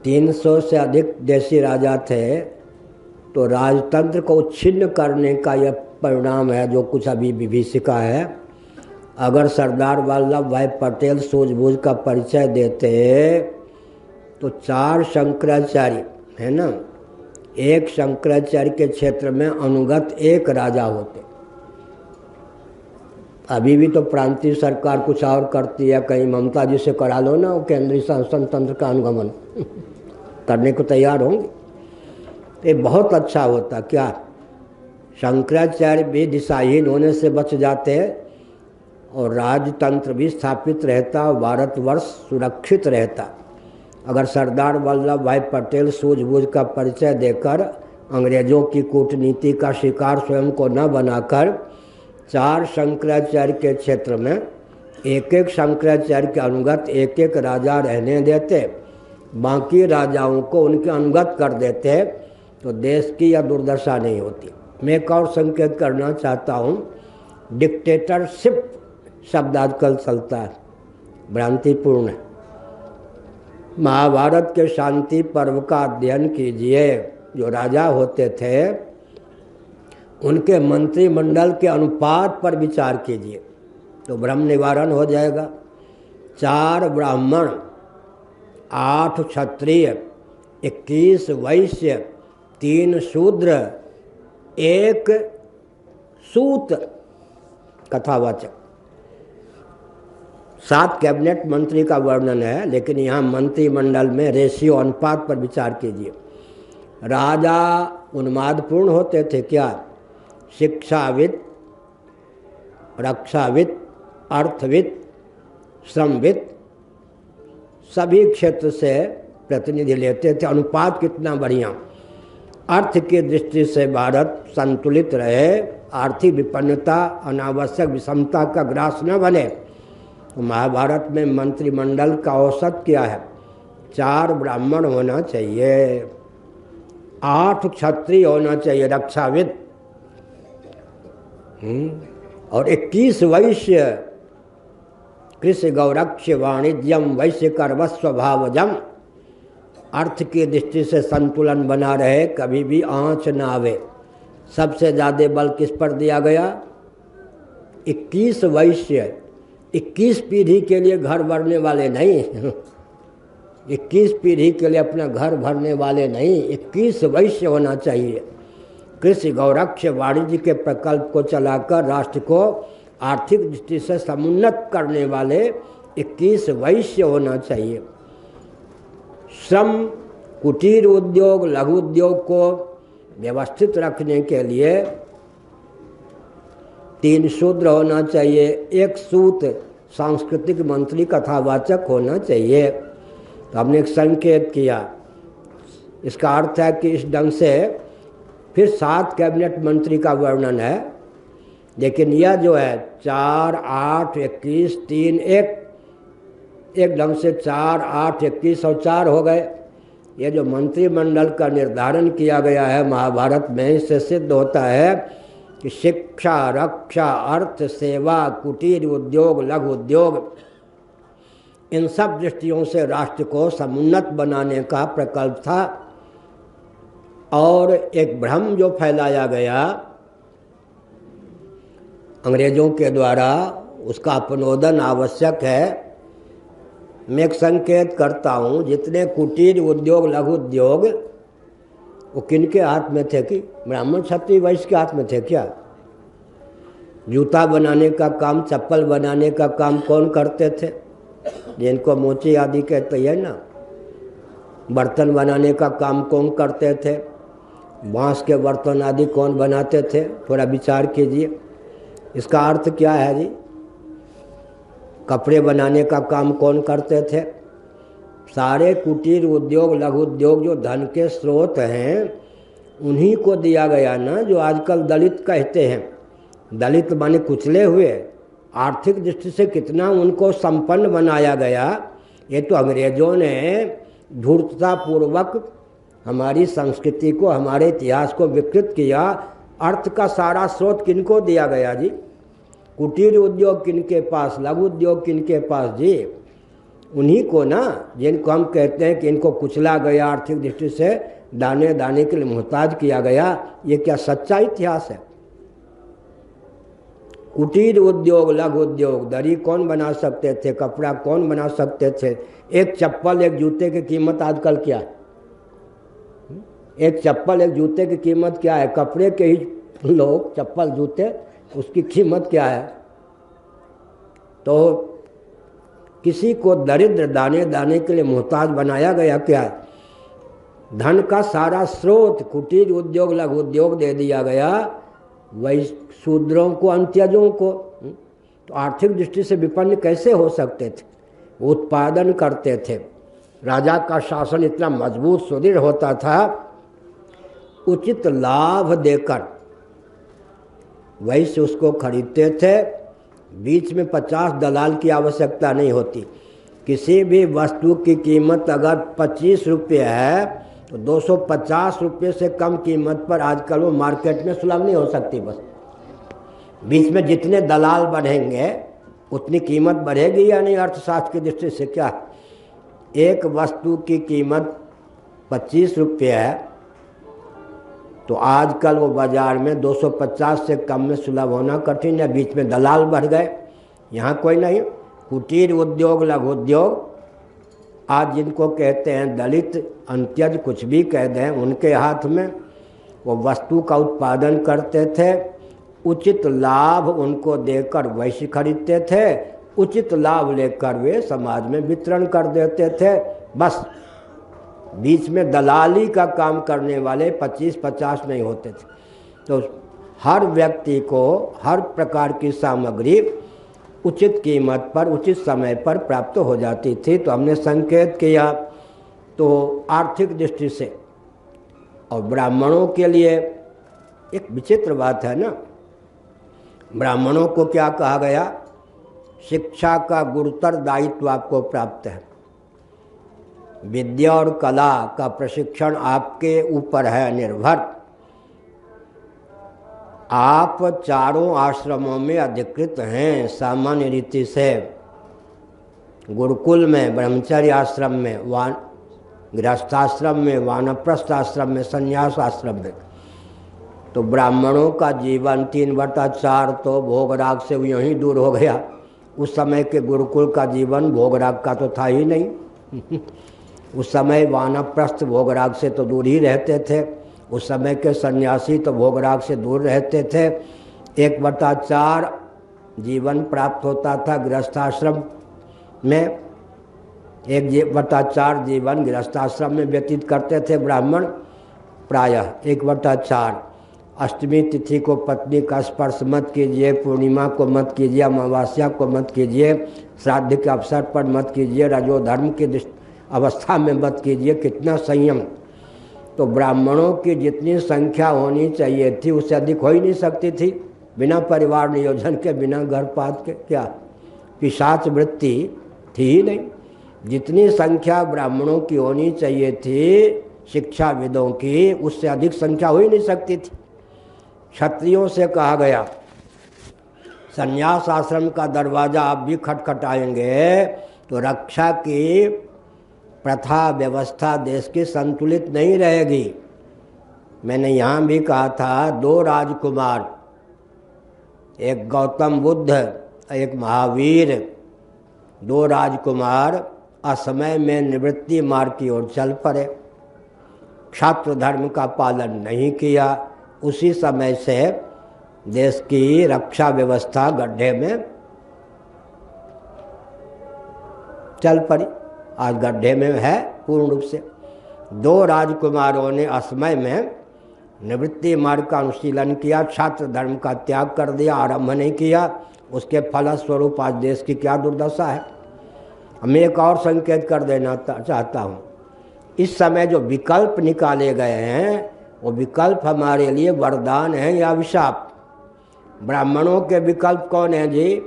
300 से अधिक देशी राजा थे। तो राजतंत्र को छिन्न करने का यह परिणाम है जो कुछ अभी विभीषिका है। अगर सरदार वल्लभ भाई पटेल सूझबूझ का परिचय देते तो 4 शंकराचार्य है ना, एक शंकराचार्य के क्षेत्र में अनुगत 1 राजा होते। अभी भी तो प्रांतीय सरकार कुछ और करती है, कहीं ममता जी से करा लो ना, वो केंद्रीय शासन तंत्र का अनुगमन करने को तैयार होंगे। ये बहुत अच्छा होता। क्या शंकराचार्य भी दिशाहीन होने से बच जाते और राजतंत्र भी स्थापित रहता, भारतवर्ष सुरक्षित रहता। अगर सरदार वल्लभ भाई पटेल सूझबूझ का परिचय देकर अंग्रेज़ों की कूटनीति का शिकार स्वयं को न बनाकर 4 शंकराचार्य के क्षेत्र में एक एक शंकराचार्य के अनुगत एक एक राजा रहने देते, बाकी राजाओं को उनके अनुगत कर देते, तो देश की यह दुर्दशा नहीं होती। मैं एक और संकेत करना चाहता हूँ। डिक्टेटरशिप शब्द आजकल चलता है, भ्रांतिपूर्ण है। महाभारत के शांति पर्व का अध्ययन कीजिए। जो राजा होते थे उनके मंत्रिमंडल के अनुपात पर विचार कीजिए तो भ्रम निवारण हो जाएगा। 4 ब्राह्मण, 8 क्षत्रिय, 21 वैश्य, 3 शूद्र, 1 सूत कथावाचक। 7 कैबिनेट मंत्री का वर्णन है, लेकिन यहाँ मंत्रिमंडल में रेशियो अनुपात पर विचार कीजिए। राजा उन्मादपूर्ण होते थे क्या? शिक्षाविद, रक्षाविद, अर्थविद, श्रमविद, सभी क्षेत्र से प्रतिनिधि लेते थे। अनुपात कितना बढ़िया। अर्थ की दृष्टि से भारत संतुलित रहे, आर्थिक विपन्नता, अनावश्यक विषमता का ग्रास न बने। तो महाभारत में मंत्रिमंडल का औसत क्या है? 4 ब्राह्मण होना चाहिए, 8 क्षत्रिय होना चाहिए, रक्षाविद, और 21 वैश्य, कृषि गौरक्ष्य वाणिज्यम वैश्य कर्म स्वभावजम। अर्थ की दृष्टि से संतुलन बना रहे, कभी भी आँच न आवे। सबसे ज़्यादा बल किस पर दिया गया? 21 वैश्य। 21 पीढ़ी के लिए घर बढ़ने वाले नहीं, 21 पीढ़ी के लिए अपना घर भरने वाले नहीं, 21 वैश्य होना चाहिए। कृषि गौरक्ष वाणिज्य के प्रकल्प को चलाकर राष्ट्र को आर्थिक दृष्टि से समुन्नत करने वाले 21 वैश्य होना चाहिए। श्रम, कुटीर उद्योग, लघु उद्योग को व्यवस्थित रखने के लिए 3 शूद्र होना चाहिए, 1 सूत सांस्कृतिक मंत्री कथावाचक होना चाहिए। तो हमने एक संकेत किया। इसका अर्थ है कि इस ढंग से फिर 7 कैबिनेट मंत्री का वर्णन है, लेकिन यह जो है 4, 8, 21, 3, 1 एक ढंग से 4, 8, 21 और 4 हो गए। ये जो मंत्रिमंडल का निर्धारण किया गया है महाभारत में, इससे सिद्ध होता है कि शिक्षा, रक्षा, अर्थ, सेवा, कुटीर उद्योग, लघु उद्योग, इन सब दृष्टियों से राष्ट्र को समुन्नत बनाने का प्रकल्प था। और एक भ्रम जो फैलाया गया अंग्रेजों के द्वारा, उसका अपनोदन आवश्यक है। मैं एक संकेत करता हूँ, जितने कुटीर उद्योग, लघु उद्योग, वो किनके हाथ में थे? कि ब्राह्मण क्षत्रिय वैश्य के हाथ में थे क्या? जूता बनाने का काम, चप्पल बनाने का काम कौन करते थे? जिनको मोची आदि कहते हैं ना। बर्तन बनाने का काम कौन करते थे? बांस के बर्तन आदि कौन बनाते थे? थोड़ा विचार कीजिए। इसका अर्थ क्या है जी? कपड़े बनाने का काम कौन करते थे? सारे कुटीर उद्योग, लघु उद्योग जो धन के स्रोत हैं, उन्हीं को दिया गया ना, जो आजकल दलित कहते हैं। दलित माने कुचले हुए। आर्थिक दृष्टि से कितना उनको संपन्न बनाया गया। ये तो अंग्रेजों ने धूर्ततापूर्वक हमारी संस्कृति को, हमारे इतिहास को विकृत किया। अर्थ का सारा स्रोत किनको दिया गया जी? कुटीर उद्योग किनके पास, लघु उद्योग किनके पास जी? उन्हीं को ना, जिनको हम कहते हैं कि इनको कुचला गया, आर्थिक दृष्टि से दाने दाने के लिए मोहताज किया गया। ये क्या सच्चा इतिहास है? कुटीर उद्योग, लघु उद्योग, दरी कौन बना सकते थे? कपड़ा कौन बना सकते थे? एक चप्पल, एक जूते की कीमत आजकल क्या है? एक चप्पल, एक जूते की कीमत क्या है? कपड़े के ही लोग चप्पल, जूते, उसकी कीमत क्या है? तो किसी को दरिद्र दाने दाने के लिए मोहताज बनाया गया क्या? धन का सारा स्रोत कुटीर उद्योग, लघु उद्योग दे दिया गया वही शूद्रों को, अंत्यजों को। तो आर्थिक दृष्टि से विपन्न कैसे हो सकते थे? उत्पादन करते थे। राजा का शासन इतना मजबूत सुदृढ़ होता था, उचित लाभ देकर वैश्य उसको खरीदते थे। बीच में 50 दलाल की आवश्यकता नहीं होती। किसी भी वस्तु की कीमत अगर 25 रुपये है तो 250 रुपये से कम कीमत पर आजकल वो मार्केट में सुलभ नहीं हो सकती। बस बीच में जितने दलाल बढ़ेंगे उतनी कीमत बढ़ेगी या नहीं? अर्थशास्त्र की दृष्टि से क्या? एक वस्तु की कीमत 25 रुपये है तो आजकल वो बाज़ार में 250 से कम में सुलभ होना कठिन है। बीच में दलाल बढ़ गए। यहाँ कोई नहीं। कुटीर उद्योग, लघु उद्योग, आज जिनको कहते हैं दलित, अंत्यज, कुछ भी कह दें, उनके हाथ में वो वस्तु का उत्पादन करते थे। उचित लाभ उनको देकर वैश्य खरीदते थे। उचित लाभ लेकर वे समाज में वितरण कर देते थे। बस बीच में दलाली का काम करने वाले 25-50 नहीं होते थे। तो हर व्यक्ति को हर प्रकार की सामग्री उचित कीमत पर, उचित समय पर प्राप्त हो जाती थी। तो हमने संकेत किया। तो आर्थिक दृष्टि से और ब्राह्मणों के लिए एक विचित्र बात है ना। ब्राह्मणों को क्या कहा गया? शिक्षा का गुरुतर दायित्व आपको प्राप्त है। विद्या और कला का प्रशिक्षण आपके ऊपर है निर्भर। आप चारों आश्रमों में अधिकृत हैं सामान्य रीति से। गुरुकुल में, ब्रह्मचर्य आश्रम में, गृहस्थाश्रम में, वानप्रस्थ आश्रम में, संन्यास आश्रम में। तो ब्राह्मणों का जीवन 3/4 तो भोगराग से यूँ ही दूर हो गया। उस समय के गुरुकुल का जीवन भोगराग का तो था ही नहीं। उस समय वानप्रस्थ भोगराग से तो दूर ही रहते थे, उस समय के सन्यासी तो भोगराग से दूर रहते थे। 1/4 जीवन प्राप्त होता था गृहस्थाश्रम में, 1/4 जीवन गृहस्थाश्रम में व्यतीत करते थे ब्राह्मण, प्रायः 1/4। अष्टमी तिथि को पत्नी का स्पर्श मत कीजिए, पूर्णिमा को मत कीजिए, अमावस्या को मत कीजिए, श्राद्ध के अवसर पर मत कीजिए, रजोधर्म की अवस्था में मत कीजिए। कितना संयम! तो ब्राह्मणों की जितनी संख्या होनी चाहिए थी उससे अधिक हो ही नहीं सकती थी, बिना परिवार नियोजन के, बिना घर पात के। क्या पिशाच वृत्ति थी ही नहीं। जितनी संख्या ब्राह्मणों की होनी चाहिए थी शिक्षाविदों की, उससे अधिक संख्या हो ही नहीं सकती थी। क्षत्रियों से कहा गया संन्यास आश्रम का दरवाज़ा आप भी खटखटाएंगे तो रक्षा की प्रथा व्यवस्था देश की संतुलित नहीं रहेगी। मैंने यहाँ भी कहा था 2 राजकुमार, एक गौतम बुद्ध, एक महावीर, 2 राजकुमार असमय में निवृत्ति मार्ग की ओर चल पड़े, क्षात्र धर्म का पालन नहीं किया। उसी समय से देश की रक्षा व्यवस्था गड्ढे में चल पड़ी, आज गड्ढे में है पूर्ण रूप से। 2 राजकुमारों ने असमय में निवृत्ति मार्ग का अनुशीलन किया, छात्र धर्म का त्याग कर दिया, आरंभ नहीं किया। उसके फलस्वरूप आज देश की क्या दुर्दशा है। मैं एक और संकेत कर देना चाहता हूँ। इस समय जो विकल्प निकाले गए हैं वो विकल्प हमारे लिए वरदान है या अभिशाप। ब्राह्मणों के विकल्प कौन है जी?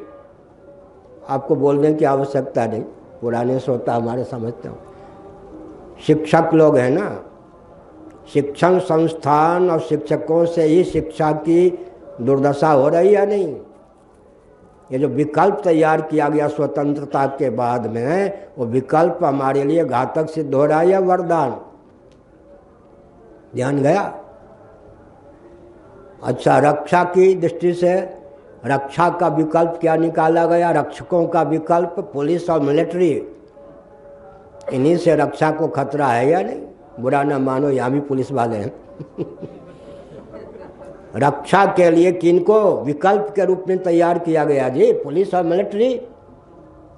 आपको बोलने की आवश्यकता नहीं, पुराने श्रोता हमारे समझते हो। शिक्षक लोग हैं ना, शिक्षण संस्थान और शिक्षकों से ही शिक्षा की दुर्दशा हो रही है नहीं। ये जो विकल्प तैयार किया गया स्वतंत्रता के बाद में, वो विकल्प हमारे लिए घातक सिद्ध हो रहा है या वरदान? ध्यान गया? अच्छा, रक्षा की दृष्टि से रक्षा का विकल्प क्या निकाला गया? रक्षकों का विकल्प पुलिस और मिलिट्री, इन्हीं से रक्षा को खतरा है या नहीं? बुरा न मानो, यहाँ भी पुलिस वाले हैं। रक्षा के लिए किनको विकल्प के रूप में तैयार किया गया जी? पुलिस और मिलिट्री।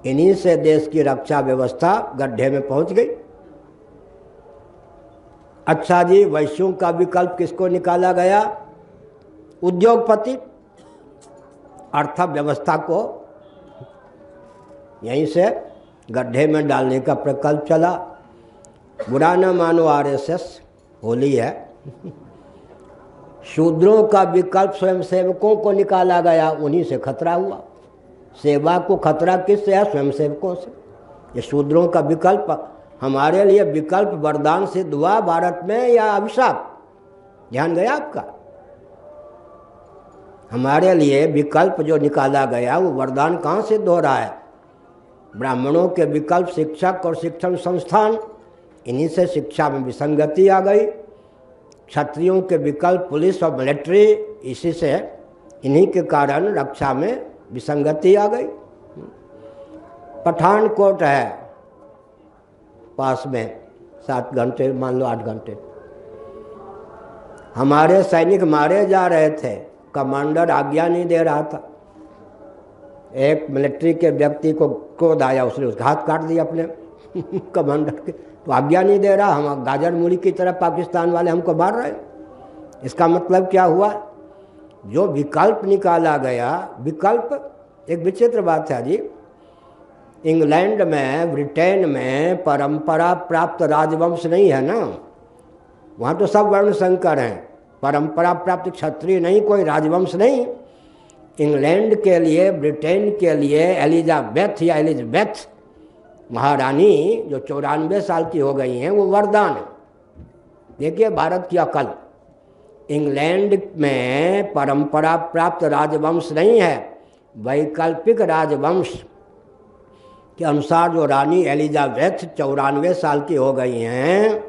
इन्हीं से देश की रक्षा व्यवस्था गड्ढे में पहुंच गई। अच्छा जी, वैश्यों का विकल्प किसको निकाला गया? उद्योगपति। अर्थव्यवस्था को यहीं से गड्ढे में डालने का प्रकल्प चला। बुरा न मानो आरएसएस, होली है। शूद्रों का विकल्प स्वयंसेवकों को निकाला गया, उन्हीं से खतरा हुआ। सेवा को खतरा किससे है? स्वयंसेवकों से। ये शूद्रों का विकल्प हमारे लिए विकल्प वरदान सिद्ध हुआ भारत में या अभिशाप? ध्यान गया आपका? हमारे लिए विकल्प जो निकाला गया वो वरदान कहाँ सिद्ध हो रहा है? ब्राह्मणों के विकल्प शिक्षक और शिक्षण संस्थान, इन्हीं से शिक्षा में विसंगति आ गई। क्षत्रियों के विकल्प पुलिस और मिलिट्री, इसी से इन्हीं के कारण रक्षा में विसंगति आ गई। पठानकोट है पास में, 7 घंटे मान लो 8 घंटे, हमारे सैनिक मारे जा रहे थे, कमांडर आज्ञा नहीं दे रहा था। एक मिलिट्री के व्यक्ति को क्रोध आया, उसने उसका हाथ काट दिया अपने कमांडर के। तो आज्ञा नहीं दे रहा, हम गाजर मूली की तरह पाकिस्तान वाले हमको मार रहे। इसका मतलब क्या हुआ? जो विकल्प निकाला गया, विकल्प एक विचित्र बात है जी। इंग्लैंड में, ब्रिटेन में परंपरा प्राप्त राजवंश नहीं है ना, वहाँ तो सब वर्ण संकर हैं। परंपरा प्राप्त क्षत्रिय नहीं, कोई राजवंश नहीं। इंग्लैंड के लिए, ब्रिटेन के लिए एलिजाबेथ महारानी जो 94 साल की हो गई हैं, वो वरदान है। देखिए भारत की अकल। इंग्लैंड में परंपरा प्राप्त राजवंश नहीं है, वैकल्पिक राजवंश के अनुसार जो रानी एलिजाबेथ 94 साल की हो गई हैं,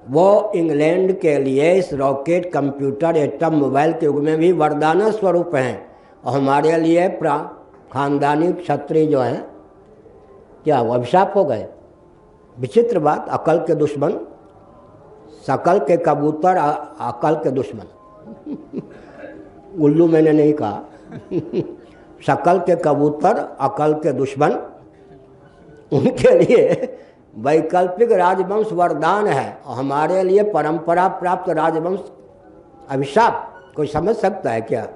वो इंग्लैंड के लिए इस रॉकेट, कंप्यूटर, एटम मोबाइल के युग में भी वरदान स्वरूप हैं। और हमारे लिए खानदानी क्षत्रिय जो हैं, क्या वो अभिशाप हो गए? विचित्र बात, अकल के दुश्मन, शकल के कबूतर अकल के दुश्मन। उल्लू मैंने नहीं कहा। शकल के कबूतर अकल के दुश्मन, उनके लिए वैकल्पिक राजवंश वरदान है और हमारे लिए परंपरा प्राप्त राजवंश अभिशाप। कोई समझ सकता है क्या?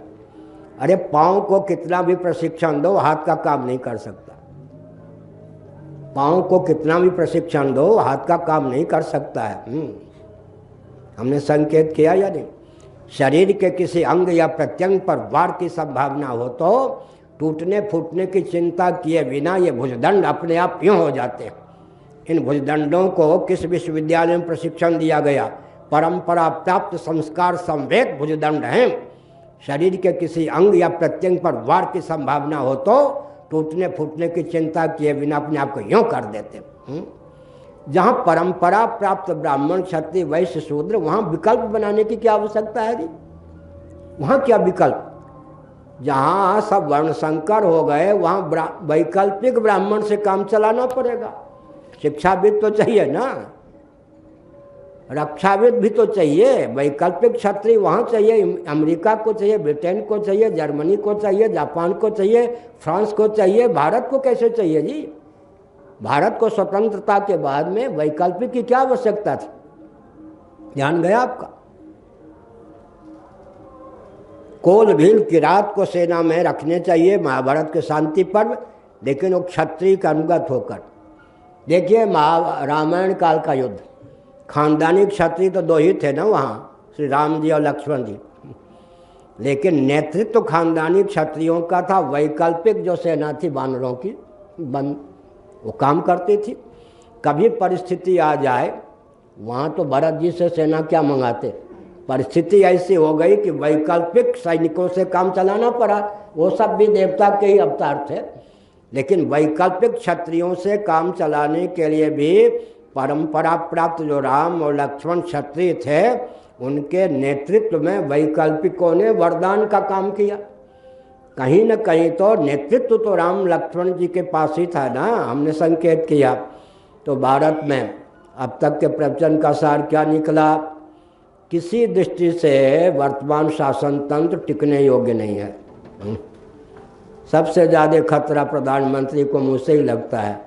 अरे पाँव को कितना भी प्रशिक्षण दो, हाथ का काम नहीं कर सकता। पाँव को कितना भी प्रशिक्षण दो, हाथ का काम नहीं कर सकता है। हमने संकेत किया या नहीं? शरीर के किसी अंग या प्रत्यंग पर वार की संभावना हो तो टूटने फूटने की चिंता किए बिना ये भुजदंड अपने आप यूं हो जाते हैं। इन भुजदंडों को किस विश्वविद्यालय में प्रशिक्षण दिया गया? परंपरा प्राप्त संस्कार संवेद भुजदंड हैं। शरीर के किसी अंग या प्रत्यंग पर वार की संभावना हो तो टूटने फूटने की चिंता किए बिना अपने आप को यूं कर देते। जहाँ परंपरा प्राप्त ब्राह्मण क्षत्रिय वैश्य शूद्र, वहाँ विकल्प बनाने की क्या आवश्यकता है जी? वहाँ क्या विकल्प? जहाँ सब वर्ण संकर हो गए वहाँ वैकल्पिक ब्राह्मण से काम चलाना पड़ेगा। शिक्षाविद तो चाहिए ना, रक्षाविद भी तो चाहिए। वैकल्पिक क्षत्रिय वहाँ चाहिए, अमेरिका को चाहिए, ब्रिटेन को चाहिए, जर्मनी को चाहिए, जापान को चाहिए, फ्रांस को चाहिए। भारत को कैसे चाहिए जी? भारत को स्वतंत्रता के बाद में वैकल्पिक की क्या आवश्यकता थी? ध्यान गया आपका? कोल भील किरात को सेना में रखने चाहिए महाभारत के शांति पर्व, लेकिन वो क्षत्रिय का अनुगत होकर। देखिए रामायण काल का युद्ध, खानदानी क्षत्रिय तो दो ही थे ना वहाँ, श्री राम जी और लक्ष्मण जी, लेकिन नेतृत्व तो खानदानी क्षत्रियों का था। वैकल्पिक जो सेना थी वानरों की वो काम करती थी। कभी परिस्थिति आ जाए, वहाँ तो भरत जी से सेना क्या मंगाते, परिस्थिति ऐसी हो गई कि वैकल्पिक सैनिकों से काम चलाना पड़ा। वो सब भी देवता के ही अवतार थे, लेकिन वैकल्पिक क्षत्रियों से काम चलाने के लिए भी परंपरा प्राप्त जो राम और लक्ष्मण क्षत्रिय थे, उनके नेतृत्व में वैकल्पिकों ने वरदान का काम किया। कहीं न कहीं तो नेतृत्व तो राम लक्ष्मण जी के पास ही था ना। हमने संकेत किया तो भारत में अब तक के प्रवचन का सार क्या निकला? किसी दृष्टि से वर्तमान शासन तंत्र टिकने योग्य नहीं है। सबसे ज़्यादा खतरा प्रधानमंत्री को मुझसे ही लगता है।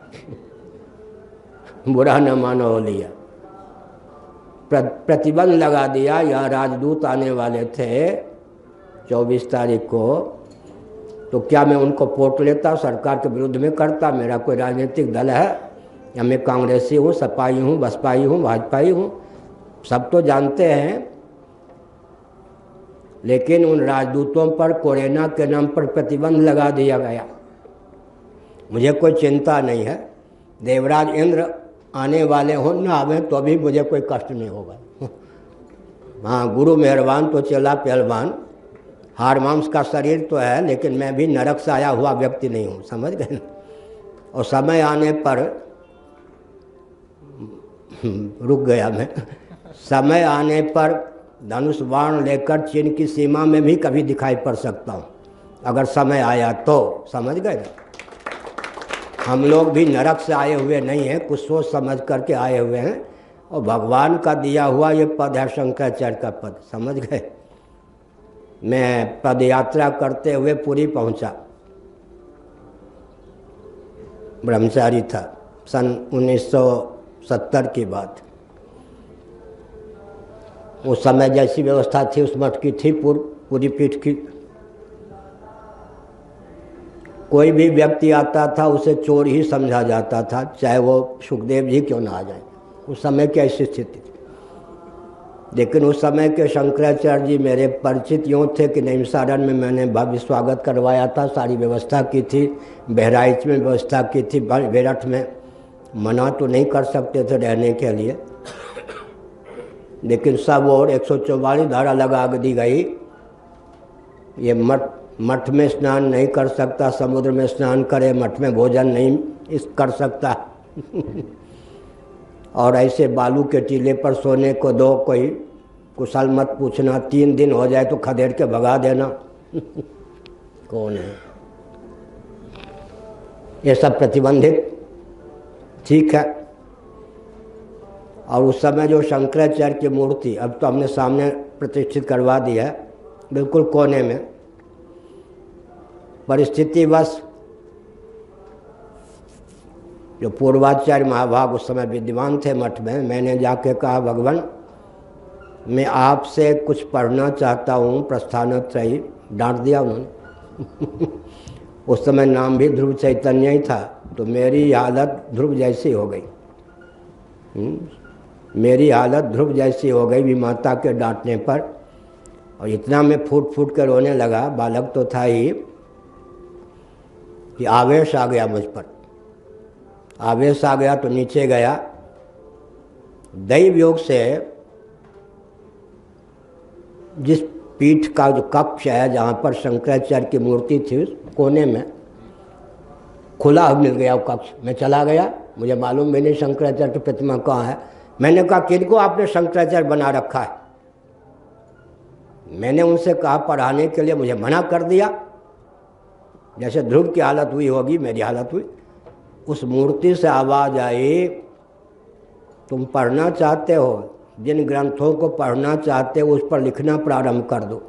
बुरा न मानो हो लिया, प्रतिबंध लगा दिया। यह राजदूत आने वाले थे 24 तारीख को, तो क्या मैं उनको वोट लेता, सरकार के विरुद्ध में करता? मेरा कोई राजनीतिक दल है या मैं कांग्रेसी हूँ, सपाई हूँ, बसपाई हूँ, भाजपाई हूँ, सब तो जानते हैं। लेकिन उन राजदूतों पर कोरोना के नाम पर प्रतिबंध लगा दिया गया। मुझे कोई चिंता नहीं है, देवराज इंद्र आने वाले हो ना आवे तो भी मुझे कोई कष्ट नहीं होगा। हाँ, गुरु मेहरबान तो चला पहलवान, हार मांस का शरीर तो है, लेकिन मैं भी नरक से आया हुआ व्यक्ति नहीं हूँ, समझ गए? और समय आने पर रुक गया मैं, समय आने पर धनुष बाण लेकर चीन की सीमा में भी कभी दिखाई पड़ सकता हूँ, अगर समय आया तो, समझ गए? हम लोग भी नरक से आए हुए नहीं हैं, कुछ सोच समझ करके आए हुए हैं, और भगवान का दिया हुआ ये पद है शंकराचार्य का पद, समझ गए? मैं पद यात्रा करते हुए पुरी पहुंचा, ब्रह्मचारी था, सन 1970 की बात। उस समय जैसी व्यवस्था थी उस मठ की थी, पूरी पीठ की। कोई भी व्यक्ति आता था उसे चोर ही समझा जाता था, चाहे वो सुखदेव जी क्यों ना आ जाए। उस समय की ऐसी स्थिति थी। लेकिन उस समय के शंकराचार्य जी मेरे परिचित यूँ थे कि नैमिषारण्य में मैंने भव्य स्वागत करवाया था, सारी व्यवस्था की थी, बहराइच में व्यवस्था की थी, बेरठ में। मना तो नहीं कर सकते थे रहने के लिए, लेकिन सब और 144 धारा लगा दी गई। ये मठ में स्नान नहीं कर सकता, समुद्र में स्नान करे, मठ में भोजन नहीं कर सकता। और ऐसे बालू के टीले पर सोने को दो, कोई कुशल मत पूछना, 3 दिन हो जाए तो खदेड़ के भगा देना। कौन है? ये सब प्रतिबंधित, ठीक है। और उस समय जो शंकराचार्य की मूर्ति, अब तो हमने सामने प्रतिष्ठित करवा दी है, बिल्कुल कोने में, परिस्थितिवश जो पूर्वाचार्य महाभाग उस समय विद्वान थे मठ में, मैंने जाके कहा भगवान मैं आपसे कुछ पढ़ना चाहता हूँ प्रस्थानत्रयी, डांट दिया उन्होंने। उस समय नाम भी ध्रुव चैतन्य ही था, तो मेरी हालत ध्रुव जैसी हो गई। मेरी हालत ध्रुव जैसी हो गई भी माता के डांटने पर, और इतना मैं फूट फूट कर रोने लगा, बालक तो था ही, कि आवेश आ गया मुझ पर। आवेश आ गया तो नीचे गया, दैव योग से जिस पीठ का जो कक्ष है जहाँ पर शंकराचार्य की मूर्ति थी, कोने में खुला मिल गया वो कक्ष। मैं चला गया, मुझे मालूम भी नहीं शंकराचार्य की प्रतिमा कहाँ है। मैंने कहा किनको आपने शंकराचार्य बना रखा है? मैंने उनसे कहा पढ़ाने के लिए, मुझे मना कर दिया। जैसे ध्रुव की हालत हुई होगी मेरी हालत हुई। उस मूर्ति से आवाज़ आई, तुम पढ़ना चाहते हो, जिन ग्रंथों को पढ़ना चाहते हो उस पर लिखना प्रारंभ कर दो,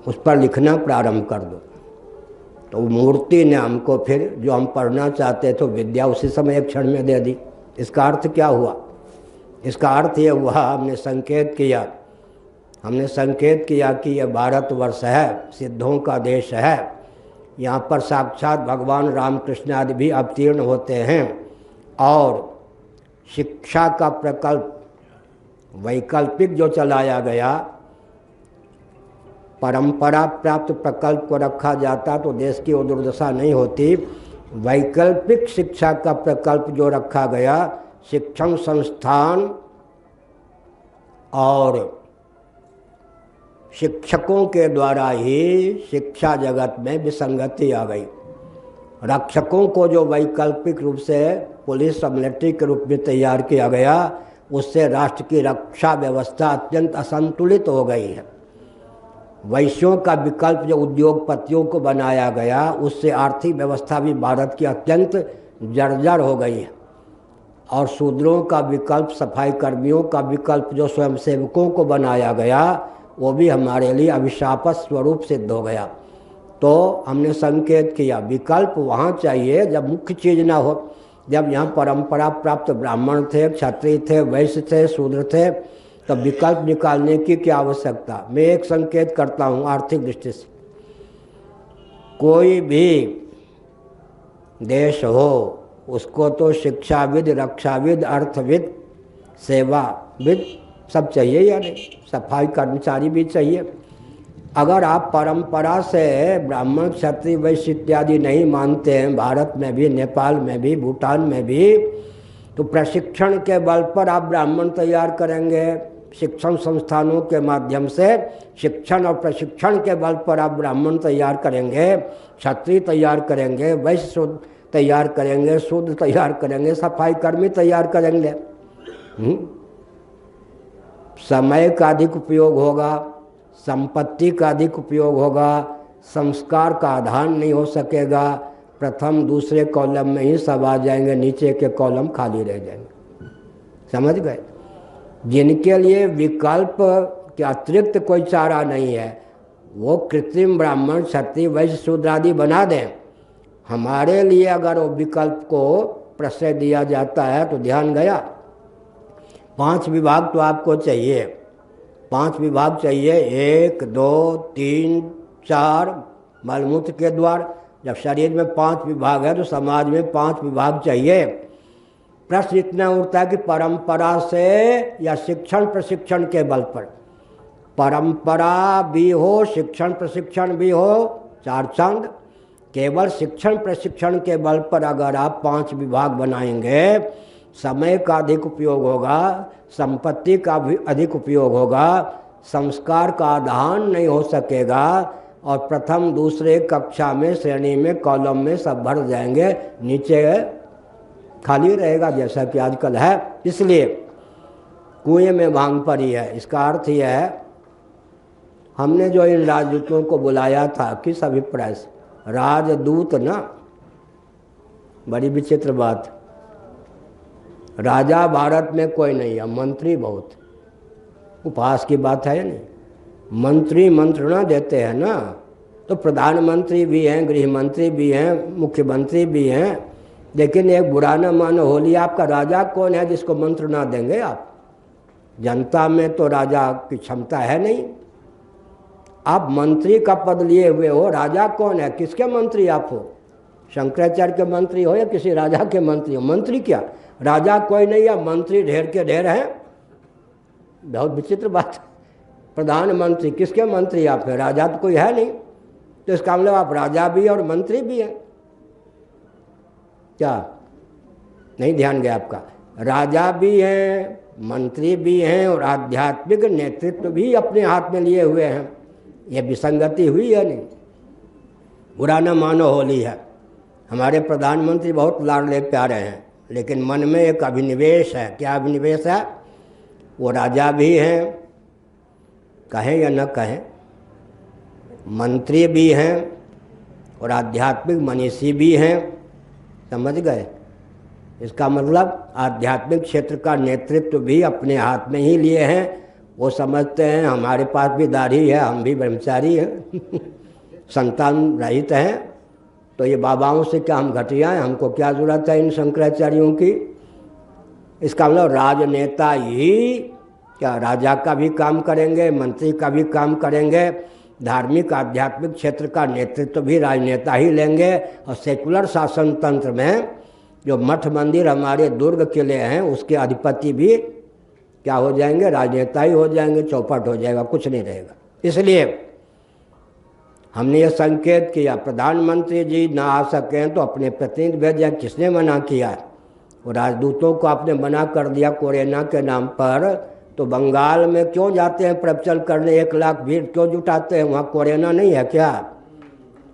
उस पर लिखना प्रारंभ कर दो। तो मूर्ति ने हमको फिर जो हम पढ़ना चाहते थे विद्या उसी समय एक क्षण में दे दी। इसका अर्थ क्या हुआ? इसका अर्थ ये हुआ, हमने संकेत किया कि यह भारतवर्ष है, सिद्धों का देश है, यहाँ पर साक्षात भगवान रामकृष्ण आदि भी अवतीर्ण होते हैं, और शिक्षा का प्रकल्प वैकल्पिक जो चलाया गया, परंपरा प्राप्त प्रकल्प को रखा जाता तो देश की वो दुर्दशा नहीं होती। वैकल्पिक शिक्षा का प्रकल्प जो रखा गया, शिक्षण संस्थान और शिक्षकों के द्वारा ही शिक्षा जगत में विसंगति आ गई। रक्षकों को जो वैकल्पिक रूप से पुलिस और मिलिट्री के रूप में तैयार किया गया, उससे राष्ट्र की रक्षा व्यवस्था अत्यंत असंतुलित हो गई है। वैश्यों का विकल्प जो उद्योगपतियों को बनाया गया, उससे आर्थिक व्यवस्था भी भारत की अत्यंत जर्जर हो गई है। और शूद्रों का विकल्प, सफाई कर्मियों का विकल्प जो स्वयंसेवकों को बनाया गया, वो भी हमारे लिए अभिशाप स्वरूप सिद्ध हो गया। तो हमने संकेत किया विकल्प वहाँ चाहिए जब मुख्य चीज़ ना हो। जब यहाँ परंपरा प्राप्त ब्राह्मण थे, क्षत्रिय थे, वैश्य थे, शूद्र थे, तो विकल्प निकालने की क्या आवश्यकता? मैं एक संकेत करता हूँ आर्थिक दृष्टि से। कोई भी देश हो, उसको तो शिक्षाविद, रक्षाविद, अर्थविद, सेवाविद सब चाहिए या नहीं? सफाई कर्मचारी भी चाहिए। अगर आप परंपरा से ब्राह्मण, क्षत्रिय, वैश्य इत्यादि नहीं मानते हैं, भारत में भी, नेपाल में भी, भूटान में भी, तो प्रशिक्षण के बल पर आप ब्राह्मण तैयार करेंगे, शिक्षण संस्थानों के माध्यम से शिक्षण और प्रशिक्षण के बल पर आप ब्राह्मण तैयार करेंगे, क्षत्रिय तैयार करेंगे, वैश्य तैयार करेंगे, शूद्र तैयार करेंगे, सफाई कर्मी तैयार करेंगे। समय का अधिक उपयोग होगा, संपत्ति का अधिक उपयोग होगा, संस्कार का आधान नहीं हो सकेगा। प्रथम दूसरे कॉलम में ही सब आ जाएंगे, नीचे के कॉलम खाली रह जाएंगे। समझ गए? जिनके लिए विकल्प के अतिरिक्त कोई चारा नहीं है, वो कृत्रिम ब्राह्मण, क्षत्रिय, वैश्य, शूद्र आदि बना दें। हमारे लिए अगर वो विकल्प को प्रश्रय दिया जाता है तो ध्यान गया। 5 विभाग तो आपको चाहिए, 5 विभाग चाहिए, 1, 2, 3, 4 मलमूत्र के द्वार। जब शरीर में 5 विभाग है तो समाज में 5 विभाग चाहिए। प्रश्न इतना उठता है कि परंपरा से या शिक्षण प्रशिक्षण के बल पर, परंपरा भी हो, शिक्षण प्रशिक्षण भी हो, 4 चांद। केवल शिक्षण प्रशिक्षण के बल पर अगर आप 5 विभाग बनाएंगे, समय का अधिक उपयोग होगा, संपत्ति का भी अधिक उपयोग होगा, संस्कार का आधान नहीं हो सकेगा, और प्रथम दूसरे कक्षा में, श्रेणी में, कॉलम में सब भर जाएंगे, नीचे खाली रहेगा जैसा कि आजकल है। इसलिए कुएं में भांग पड़ी है। इसका अर्थ यह है, हमने जो इन राजदूतों को बुलाया था, किस अभिप्राय से? राजदूत ना, बड़ी विचित्र बात। राजा भारत में कोई नहीं है, मंत्री बहुत। उपहास की बात है नहीं, मंत्री मंत्रणा देते हैं ना, तो प्रधानमंत्री भी हैं, गृह मंत्री भी हैं, मुख्यमंत्री भी हैं, लेकिन एक बुरा न मानो होली, आपका राजा कौन है जिसको मंत्रणा देंगे आप? जनता में तो राजा की क्षमता है नहीं। आप मंत्री का पद लिए हुए हो, राजा कौन है? किसके मंत्री आप हो? शंकराचार्य के मंत्री हो या किसी राजा के मंत्री हो? मंत्री क्या, राजा कोई नहीं है, मंत्री ढेर के ढेर हैं। बहुत विचित्र बात है। प्रधानमंत्री, किसके मंत्री आप हैं? राजा तो कोई है नहीं, तो इसका मतलब आप राजा भी और मंत्री भी हैं क्या? नहीं ध्यान गया आपका। राजा भी हैं, मंत्री भी हैं और आध्यात्मिक नेतृत्व भी अपने हाथ में लिए हुए हैं। यह विसंगति हुई है नहीं? बुरा न मानो होली है। हमारे प्रधानमंत्री बहुत लाडले प्यारे हैं, लेकिन मन में एक अभिनिवेश है। क्या अभिनिवेश है? वो राजा भी हैं, कहें या न कहें, मंत्री भी हैं और आध्यात्मिक मनीषी भी हैं। समझ गए? इसका मतलब आध्यात्मिक क्षेत्र का नेतृत्व भी अपने हाथ में ही लिए हैं। वो समझते हैं हमारे पास भी दाढ़ी है, हम भी ब्रह्मचारी हैं संतान रहित हैं, तो ये बाबाओं से क्या हम घटिया हैं? हमको क्या जरूरत है इन शंकराचार्यों की? इसका मतलब राजनेता ही क्या राजा का भी काम करेंगे, मंत्री का भी काम करेंगे, धार्मिक आध्यात्मिक क्षेत्र का नेतृत्व भी राजनेता ही लेंगे। और सेकुलर शासन तंत्र में जो मठ मंदिर हमारे दुर्ग किले हैं, उसके अधिपति भी क्या हो जाएंगे? राजनेता ही हो जाएंगे। चौपट हो जाएगा, कुछ नहीं रहेगा। इसलिए हमने ये संकेत किया, प्रधानमंत्री जी ना आ सकें तो अपने प्रतिनिधि भेजें। किसने मना किया? वो राजदूतों को आपने मना कर दिया कोरोना के नाम पर। तो बंगाल में क्यों जाते हैं प्रवचन करने? 1 लाख भीड़ क्यों जुटाते हैं? वहाँ कोरोना नहीं है क्या?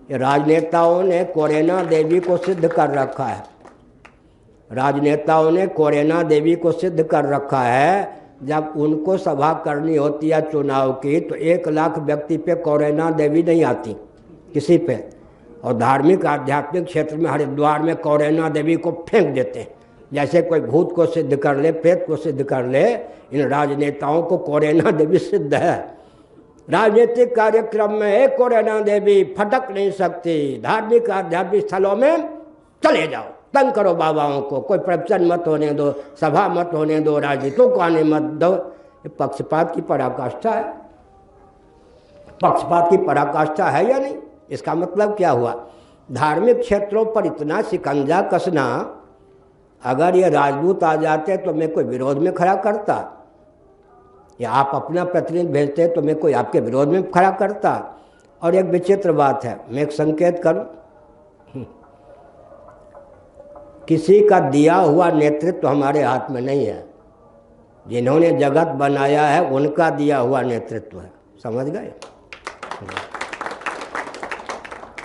ये राजनेताओं ने कोरोना देवी को सिद्ध कर रखा है। राजनेताओं ने कोरोना देवी को सिद्ध कर रखा है। जब उनको सभा करनी होती है चुनाव की, तो 1 लाख व्यक्ति पे कोरोना देवी नहीं आती किसी पे। और धार्मिक आध्यात्मिक क्षेत्र में हरिद्वार में कोरोना देवी को फेंक देते हैं, जैसे कोई भूत को सिद्ध कर ले, प्रेत को सिद्ध कर ले। इन राजनेताओं को कोरोना देवी सिद्ध है। राजनीतिक कार्यक्रम में एक कोरोना देवी फटक नहीं सकती। धार्मिक आध्यात्मिक स्थलों में चले जाओ, तंग करो बाबाओं को, कोई प्रवचन मत होने दो, सभा मत होने दो, राजनीतियों को आने मत दो। ये पक्षपात की पराकाष्ठा है। पक्षपात की पराकाष्ठा है या नहीं? इसका मतलब क्या हुआ? धार्मिक क्षेत्रों पर इतना शिकंजा कसना। अगर ये राजदूत आ जाते तो मैं कोई विरोध में खड़ा करता, या आप अपना प्रतिनिधि भेजते तो मैं कोई आपके विरोध में खड़ा करता। और एक विचित्र बात है, मैं एक संकेत करूं, किसी का दिया हुआ नेतृत्व हमारे हाथ में नहीं है। जिन्होंने जगत बनाया है उनका दिया हुआ नेतृत्व है। समझ गए?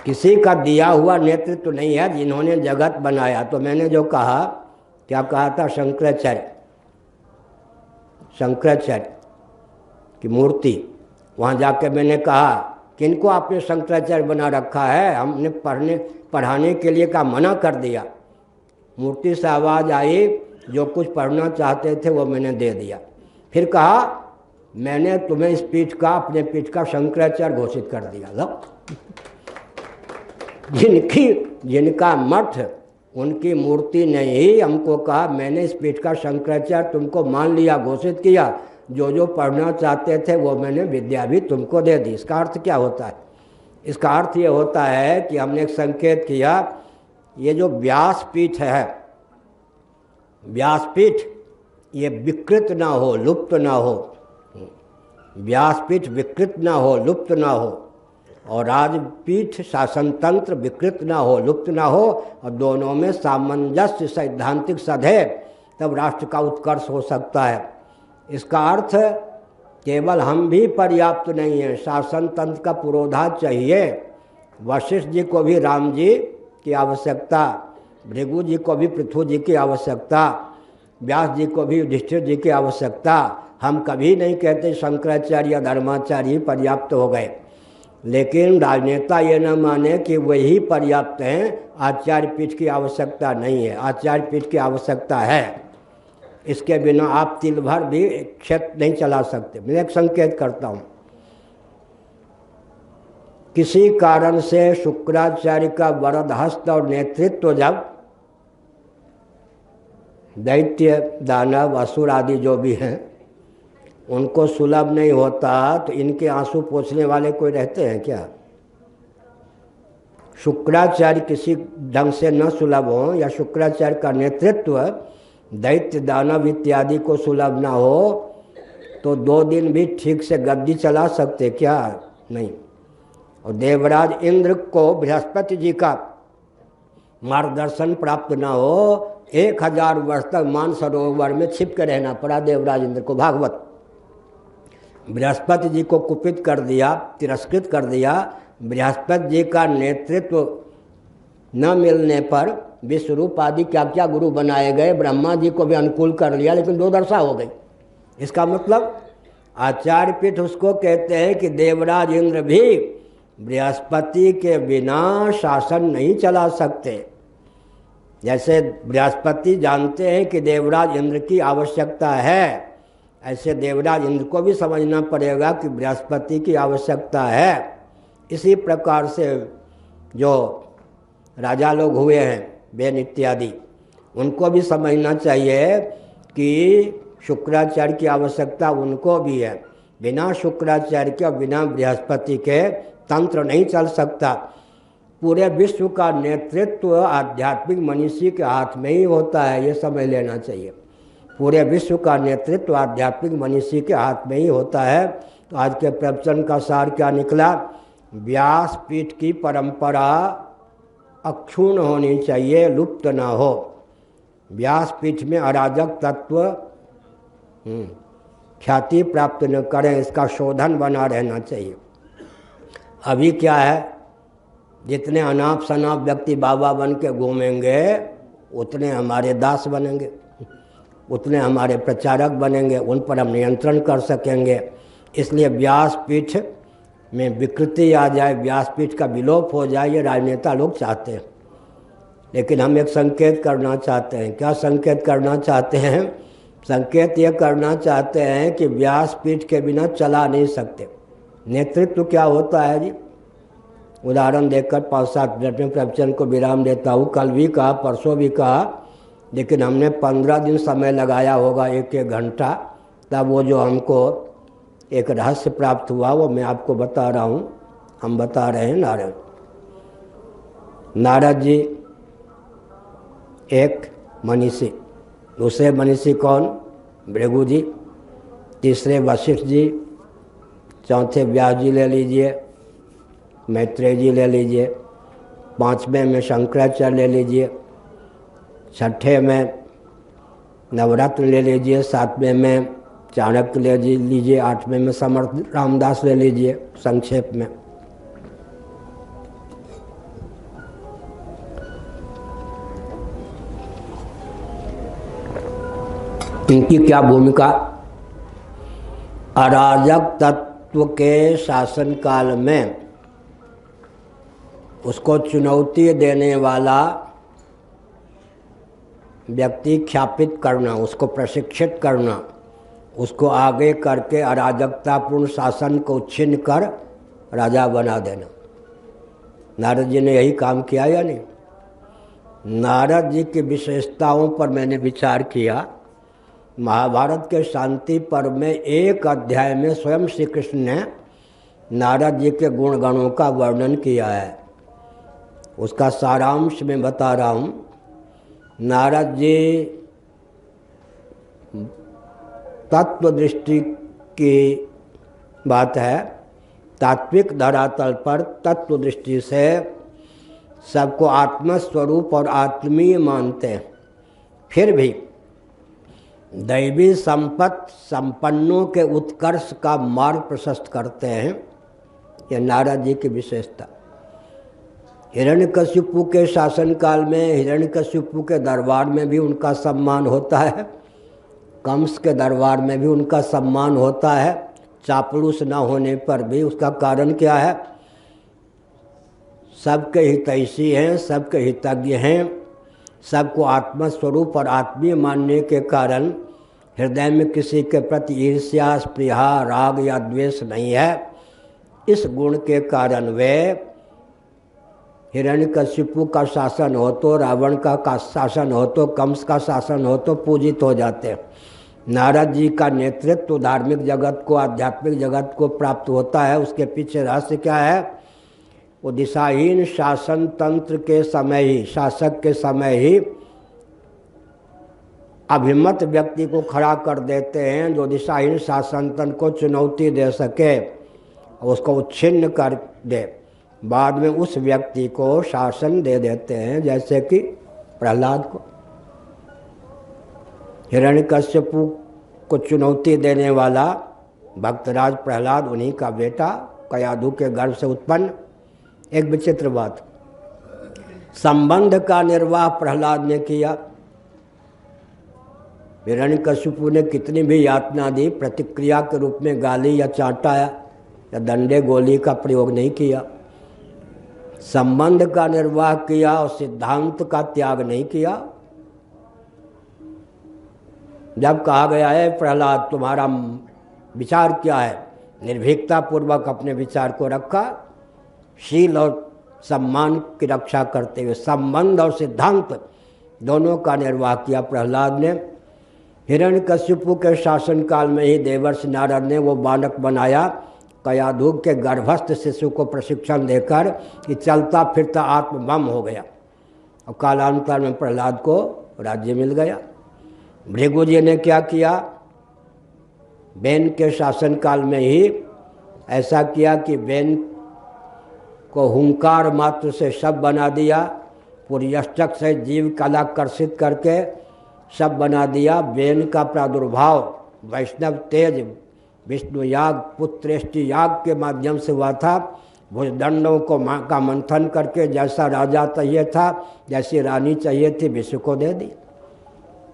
किसी का दिया हुआ नेतृत्व नहीं है, जिन्होंने जगत बनाया। तो मैंने जो कहा, क्या कहा था? शंकराचार्य की मूर्ति, वहाँ जाकर मैंने कहा किनको आपने शंकराचार्य बना रखा है? हमने पढ़ाने के लिए का मना कर दिया। मूर्ति से आवाज़ आई, जो कुछ पढ़ना चाहते थे वो मैंने दे दिया। फिर कहा मैंने तुम्हें इस पीठ का, अपने पीठ का शंकराचार्य घोषित कर दिया। लो जिनका मठ, उनकी मूर्ति ने ही हमको कहा मैंने इस पीठ का शंकराचार्य तुमको मान लिया, घोषित किया। जो जो पढ़ना चाहते थे वो मैंने विद्या भी तुमको दे दी। इसका अर्थ क्या होता है? इसका अर्थ ये होता है कि हमने एक संकेत किया, ये जो व्यासपीठ है, व्यासपीठ ये विकृत ना हो, लुप्त ना हो। व्यासपीठ विकृत ना हो, लुप्त ना हो, और राजपीठ शासन तंत्र विकृत ना हो, लुप्त ना हो, और दोनों में सामंजस्य सैद्धांतिक सधे, तब राष्ट्र का उत्कर्ष हो सकता है। इसका अर्थ केवल हम भी पर्याप्त नहीं हैं, शासन तंत्र का पुरोधा चाहिए। वशिष्ठ जी को भी राम जी की आवश्यकता, भृगु जी को भी पृथु जी की आवश्यकता, व्यास जी को भी युधिष्ठिर जी की आवश्यकता। हम कभी नहीं कहते शंकराचार्य या धर्माचार्य पर्याप्त हो गए, लेकिन राजनेता ये न माने कि वही पर्याप्त हैं, आचार्य पीठ की आवश्यकता नहीं है। आचार्य पीठ की आवश्यकता है। इसके बिना आप तिल भर भी क्षेत्र नहीं चला सकते। मैं एक संकेत करता हूँ, किसी कारण से शुक्राचार्य का वरद हस्त और नेतृत्व जब दैत्य दानव असुर आदि जो भी हैं उनको सुलभ नहीं होता, तो इनके आंसू पोंछने वाले कोई रहते हैं क्या? शुक्राचार्य किसी ढंग से न सुलभ हो या शुक्राचार्य का नेतृत्व दैत्य दानव इत्यादि को सुलभ ना हो तो 2 दिन भी ठीक से गद्दी चला सकते क्या? नहीं। और देवराज इंद्र को बृहस्पति जी का मार्गदर्शन प्राप्त ना हो, 1000 वर्ष तक मानसरोवर में छिप के रहना पड़ा देवराज इंद्र को। भागवत बृहस्पति जी को कुपित कर दिया, तिरस्कृत कर दिया। बृहस्पति जी का नेतृत्व न मिलने पर विश्वरूप आदि क्या क्या गुरु बनाए गए, ब्रह्मा जी को भी अनुकूल कर लिया, लेकिन 2 दशा हो गई। इसका मतलब आचार्य पीठ उसको कहते हैं कि देवराज इंद्र भी बृहस्पति के बिना शासन नहीं चला सकते। जैसे बृहस्पति जानते हैं कि देवराज इंद्र की आवश्यकता है, ऐसे देवराज इंद्र को भी समझना पड़ेगा कि बृहस्पति की आवश्यकता है। इसी प्रकार से जो राजा लोग हुए हैं बेन इत्यादि, उनको भी समझना चाहिए कि शुक्राचार्य की आवश्यकता उनको भी है। बिना शुक्राचार्य के और बिना बृहस्पति के तंत्र नहीं चल सकता। पूरे विश्व का नेतृत्व आध्यात्मिक मनीषी के हाथ में ही होता है, ये समझ लेना चाहिए। पूरे विश्व का नेतृत्व आध्यात्मिक मनीषी के हाथ में ही होता है। तो आज के प्रवचन का सार क्या निकला? व्यासपीठ की परंपरा अक्षुण्ण होनी चाहिए, लुप्त ना हो। व्यासपीठ में अराजक तत्व ख्याति प्राप्त न करें, इसका शोधन बना रहना चाहिए। अभी क्या है, जितने अनाप शनाप व्यक्ति बाबा बन के घूमेंगे उतने हमारे दास बनेंगे, उतने हमारे प्रचारक बनेंगे, उन पर हम नियंत्रण कर सकेंगे। इसलिए व्यासपीठ में विकृति आ जाए, व्यासपीठ का विलोप हो जाए, ये राजनेता लोग चाहते हैं। लेकिन हम एक संकेत करना चाहते हैं। क्या संकेत करना चाहते हैं? संकेत ये करना चाहते हैं कि व्यासपीठ के बिना चला नहीं सकते। नेतृत्व क्या होता है जी? उदाहरण देकर 5-7 मिनट में प्रवचन को विराम देता हूँ। कल भी कहा, परसों भी कहा, लेकिन हमने 15 दिन समय लगाया होगा, 1-1 घंटा। तब वो जो हमको एक रहस्य प्राप्त हुआ वो मैं आपको बता रहा हूँ। हम बता रहे हैं नारद जी एक मनीषी, दूसरे मनीषी कौन? भृगु जी, तीसरे वशिष्ठ जी, चौथे व्यास जी ले लीजिए, मैत्रेय जी ले लीजिए, 5वें में शंकराचार्य ले लीजिए, 6ठे में नवरत्न ले लीजिए, 7वें में चाणक्य ले लीजिए, 8वें में समर्थ रामदास ले लीजिए। संक्षेप में इनकी क्या भूमिका? अराजक तत्व के शासन काल में उसको चुनौती देने वाला व्यक्ति ख्यापित करना, उसको प्रशिक्षित करना, उसको आगे करके अराजकतापूर्ण शासन को छीन कर राजा बना देना। नारद जी ने यही काम किया या नहीं? नारद जी की विशेषताओं पर मैंने विचार किया। महाभारत के शांति पर्व में 1 अध्याय में स्वयं श्री कृष्ण ने नारद जी के गुणगणों का वर्णन किया है। उसका सारांश मैं बता रहा हूँ। नारद जी तत्व दृष्टि की बात है, तात्विक धरातल पर तत्व दृष्टि से सबको आत्मस्वरूप और आत्मीय मानते हैं, फिर भी दैवी संपत्ति संपन्नों के उत्कर्ष का मार्ग प्रशस्त करते हैं। यह नारद जी की विशेषता। हिरण्यकशिपु के शासनकाल में हिरण्यकशिपु के दरबार में भी उनका सम्मान होता है, कंस के दरबार में भी उनका सम्मान होता है, चापलूस न होने पर भी। उसका कारण क्या है? सबके हितैषी हैं, सबके हितज्ञ हैं, सबको आत्मस्वरूप और आत्मीय मानने के कारण हृदय में किसी के प्रति ईर्ष्या, स्पृहा, राग या द्वेष नहीं है। इस गुण के कारण वे हिरण्यकशिपु का शासन हो तो, रावण का शासन हो तो, कंस का शासन हो तो पूजित हो जाते हैं। नारद जी का नेतृत्व तो धार्मिक जगत को, आध्यात्मिक जगत को प्राप्त होता है। उसके पीछे रहस्य क्या है? वो दिशाहीन शासन तंत्र के समय ही, शासक के समय ही अभिमत व्यक्ति को खड़ा कर देते हैं, जो दिशाहीन शासन तंत्र को चुनौती दे सके, उसको उच्छिन्न कर दे। बाद में उस व्यक्ति को शासन दे देते हैं, जैसे कि प्रहलाद को। हिरण्यकश्यपु को चुनौती देने वाला भक्तराज प्रहलाद उन्हीं का बेटा, कयाधु के गर्भ से उत्पन्न। एक विचित्र बात, संबंध का निर्वाह प्रहलाद ने किया। हिरण्यकशिपु ने कितनी भी यातना दी, प्रतिक्रिया के रूप में गाली या चांटा या डंडे गोली का प्रयोग नहीं किया। संबंध का निर्वाह किया और सिद्धांत का त्याग नहीं किया। जब कहा गया है प्रहलाद तुम्हारा विचार क्या है, निर्भीकता पूर्वक अपने विचार को रखा, शील और सम्मान की रक्षा करते हुए संबंध और सिद्धांत दोनों का निर्वाह किया प्रहलाद ने। हिरण्यकशिपु के शासनकाल में ही देवर्षि नारद ने वो बालक बनाया, कयाधु के गर्भस्थ शिशु को प्रशिक्षण देकर कि चलता फिरता आत्मबम हो गया, और कालांतर में प्रहलाद को राज्य मिल गया। भृगु जी ने क्या किया? बेन के शासनकाल में ही ऐसा किया कि बेन को हुंकार मात्र से शब्द बना दिया, पूरी अष्टक से जीव कलाकर्षित करके शब्द बना दिया। बेन का प्रादुर्भाव वैष्णव तेज विष्णु याग, पुत्रेष्टि याग के माध्यम से हुआ था। भुजदंडों को का मंथन करके जैसा राजा चाहिए था, जैसी रानी चाहिए थी, विश्व को दे दी।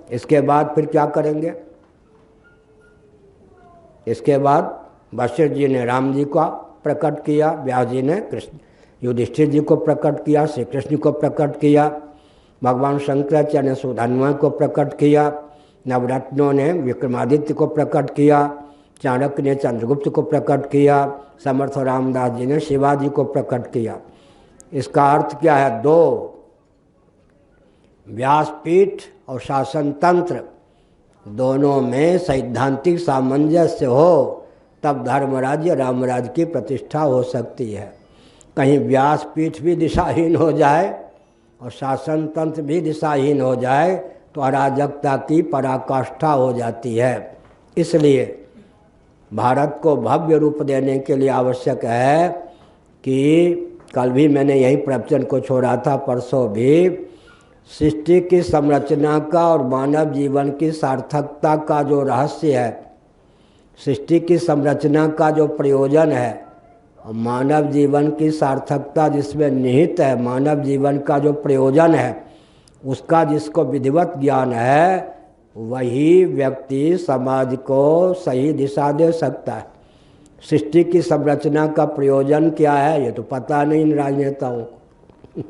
इसके बाद फिर क्या करेंगे? इसके बाद वशिष्ठ जी ने राम जी को प्रकट किया, व्यास जी ने कृष्ण युधिष्ठिर जी को प्रकट किया, श्री कृष्ण को प्रकट किया, भगवान शंकराचार्य ने सुधन्वय को प्रकट किया, नवरत्नों ने विक्रमादित्य को प्रकट किया, चाणक्य ने चंद्रगुप्त को प्रकट किया, समर्थ रामदास जी ने शिवाजी को प्रकट किया। इसका अर्थ क्या है? दो, व्यासपीठ और शासन तंत्र दोनों में सैद्धांतिक सामंजस्य हो, तब धर्मराज्य रामराज्य की प्रतिष्ठा हो सकती है। कहीं व्यासपीठ भी दिशाहीन हो जाए और शासन तंत्र भी दिशाहीन हो जाए तो अराजकता की पराकाष्ठा हो जाती है। इसलिए भारत को भव्य रूप देने के लिए आवश्यक है कि, कल भी मैंने यही प्रवचन को छोड़ा था, परसों भी, सृष्टि की संरचना का और मानव जीवन की सार्थकता का जो रहस्य है, सृष्टि की संरचना का जो प्रयोजन है और मानव जीवन की सार्थकता जिसमें निहित है, मानव जीवन का जो प्रयोजन है, उसका जिसको विधिवत ज्ञान है, वही व्यक्ति समाज को सही दिशा दे सकता है। सृष्टि की संरचना का प्रयोजन क्या है ये तो पता नहीं इन राजनेताओं को,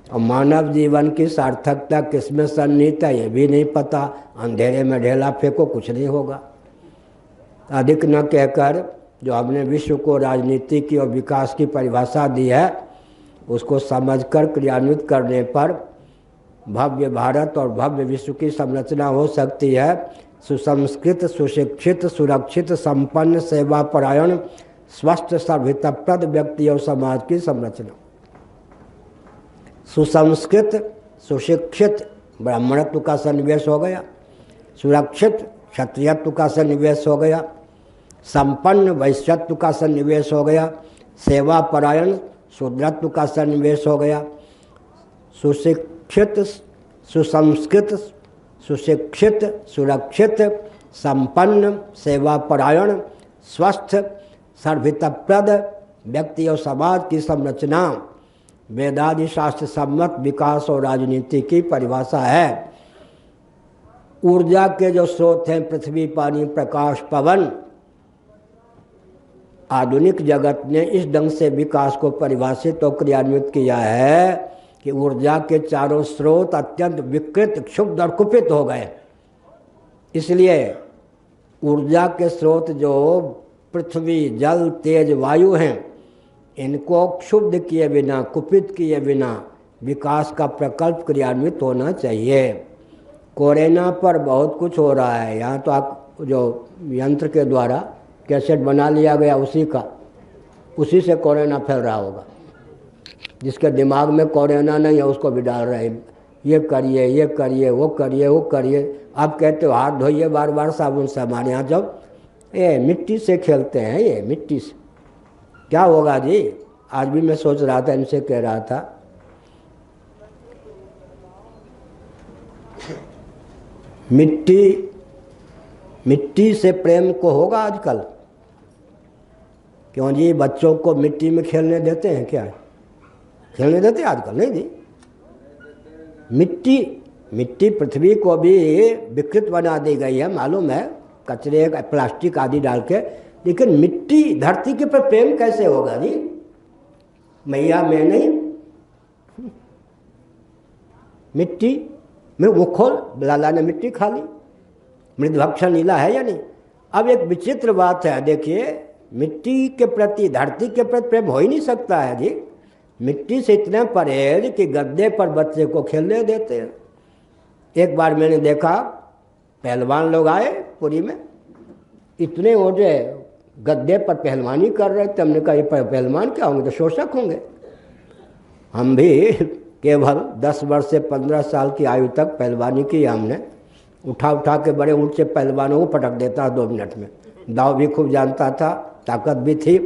और मानव जीवन की सार्थकता किसमें सन्निहित है ये भी नहीं पता। अंधेरे में ढेला फेंको, कुछ नहीं होगा। अधिक न कहकर जो हमने विश्व को राजनीति की और विकास की परिभाषा दी है, उसको समझकर क्रियान्वित करने पर भव्य भारत और भव्य विश्व की संरचना हो सकती है। सुसंस्कृत, सुशिक्षित, सुरक्षित, संपन्न, सेवापरायण, स्वस्थ, सर्वहितप्रद व्यक्ति और समाज की संरचना। सुसंस्कृत, सुशिक्षित ब्राह्मणत्व का सन्निवेश हो गया, सुरक्षित क्षत्रियत्व का सन्निवेश हो गया, संपन्न वैश्यत्व का सन्निवेश हो गया, सेवापरायण शूद्रत्व का सन्निवेश हो गया, सुशिक्षित, सुसंस्कृत, सुशिक्षित, सुरक्षित, संपन्न, सेवापरायण, स्वस्थ, सर्वहितप्रद व्यक्ति और समाज की संरचना वेदादि शास्त्र सम्मत विकास और राजनीति की परिभाषा है। ऊर्जा के जो स्रोत हैं पृथ्वी, पानी, प्रकाश, पवन, आधुनिक जगत ने इस ढंग से विकास को परिभाषित और क्रियान्वित किया है कि ऊर्जा के चारों स्रोत अत्यंत विकृत, क्षुब्ध और कुपित हो गए। इसलिए ऊर्जा के स्रोत जो पृथ्वी, जल, तेज, वायु हैं, इनको क्षुब्ध किए बिना, कुपित किए बिना विकास का प्रकल्प क्रियान्वित होना चाहिए। कोरोना पर बहुत कुछ हो रहा है। यहाँ तो आप जो यंत्र के द्वारा कैसेट बना लिया गया उसी से कोरोना फैल रहा होगा। जिसके दिमाग में कोरोना नहीं है उसको भी डाल रहे हैं, ये करिए, ये करिए, वो करिए, वो करिए। आप कहते हो हाथ धोइए बार बार साबुन से। हमारे यहाँ जब ये मिट्टी से खेलते हैं, ये मिट्टी से क्या होगा जी। आज भी मैं सोच रहा था, इनसे कह रहा था, मिट्टी से प्रेम को होगा आजकल? क्यों जी, बच्चों को मिट्टी में खेलने देते हैं क्या? खेलने देते हैं आजकल? नहीं जी। मिट्टी पृथ्वी को भी विकृत बना दी गई है, मालूम है, कचरे, प्लास्टिक आदि डाल के। लेकिन मिट्टी, धरती के पर प्रेम कैसे होगा जी? मैया मैं नहीं, मिट्टी में वो खोल, लाला ने मिट्टी खा ली। मृदभक्षण लीला है या नहीं? अब एक विचित्र बात है, देखिए, मिट्टी के प्रति, धरती के प्रति प्रेम हो ही नहीं सकता है जी। मिट्टी से इतने परहेज कि गद्दे पर बच्चे को खेलने देते हैं। एक बार मैंने देखा, पहलवान लोग आए पुरी में, इतने ओझे गद्दे पर पहलवानी कर रहे थे। हमने कहा ये पहलवान क्या होंगे, तो शोषक होंगे। हम भी केवल 10 वर्ष से 15 साल की आयु तक पहलवानी की। हमने उठा के बड़े ऊंचे पहलवानों को पटक देता 2 मिनट में। दाव भी खूब जानता था, ताकत भी थी।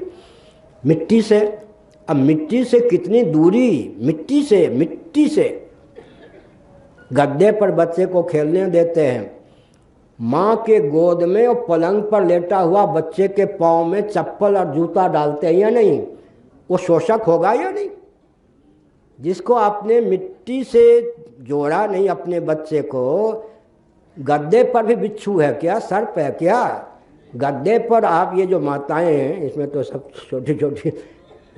मिट्टी से, अब मिट्टी से कितनी दूरी, मिट्टी से गद्दे पर बच्चे को खेलने देते हैं। माँ के गोद में और पलंग पर लेटा हुआ बच्चे के पाँव में चप्पल और जूता डालते हैं या नहीं? वो शोषक होगा या नहीं? जिसको आपने मिट्टी से जोड़ा नहीं अपने बच्चे को, गद्दे पर भी बिच्छू है क्या, सर्प है क्या? गद्दे पर आप, ये जो माताएं हैं, इसमें तो सब छोटी छोटी,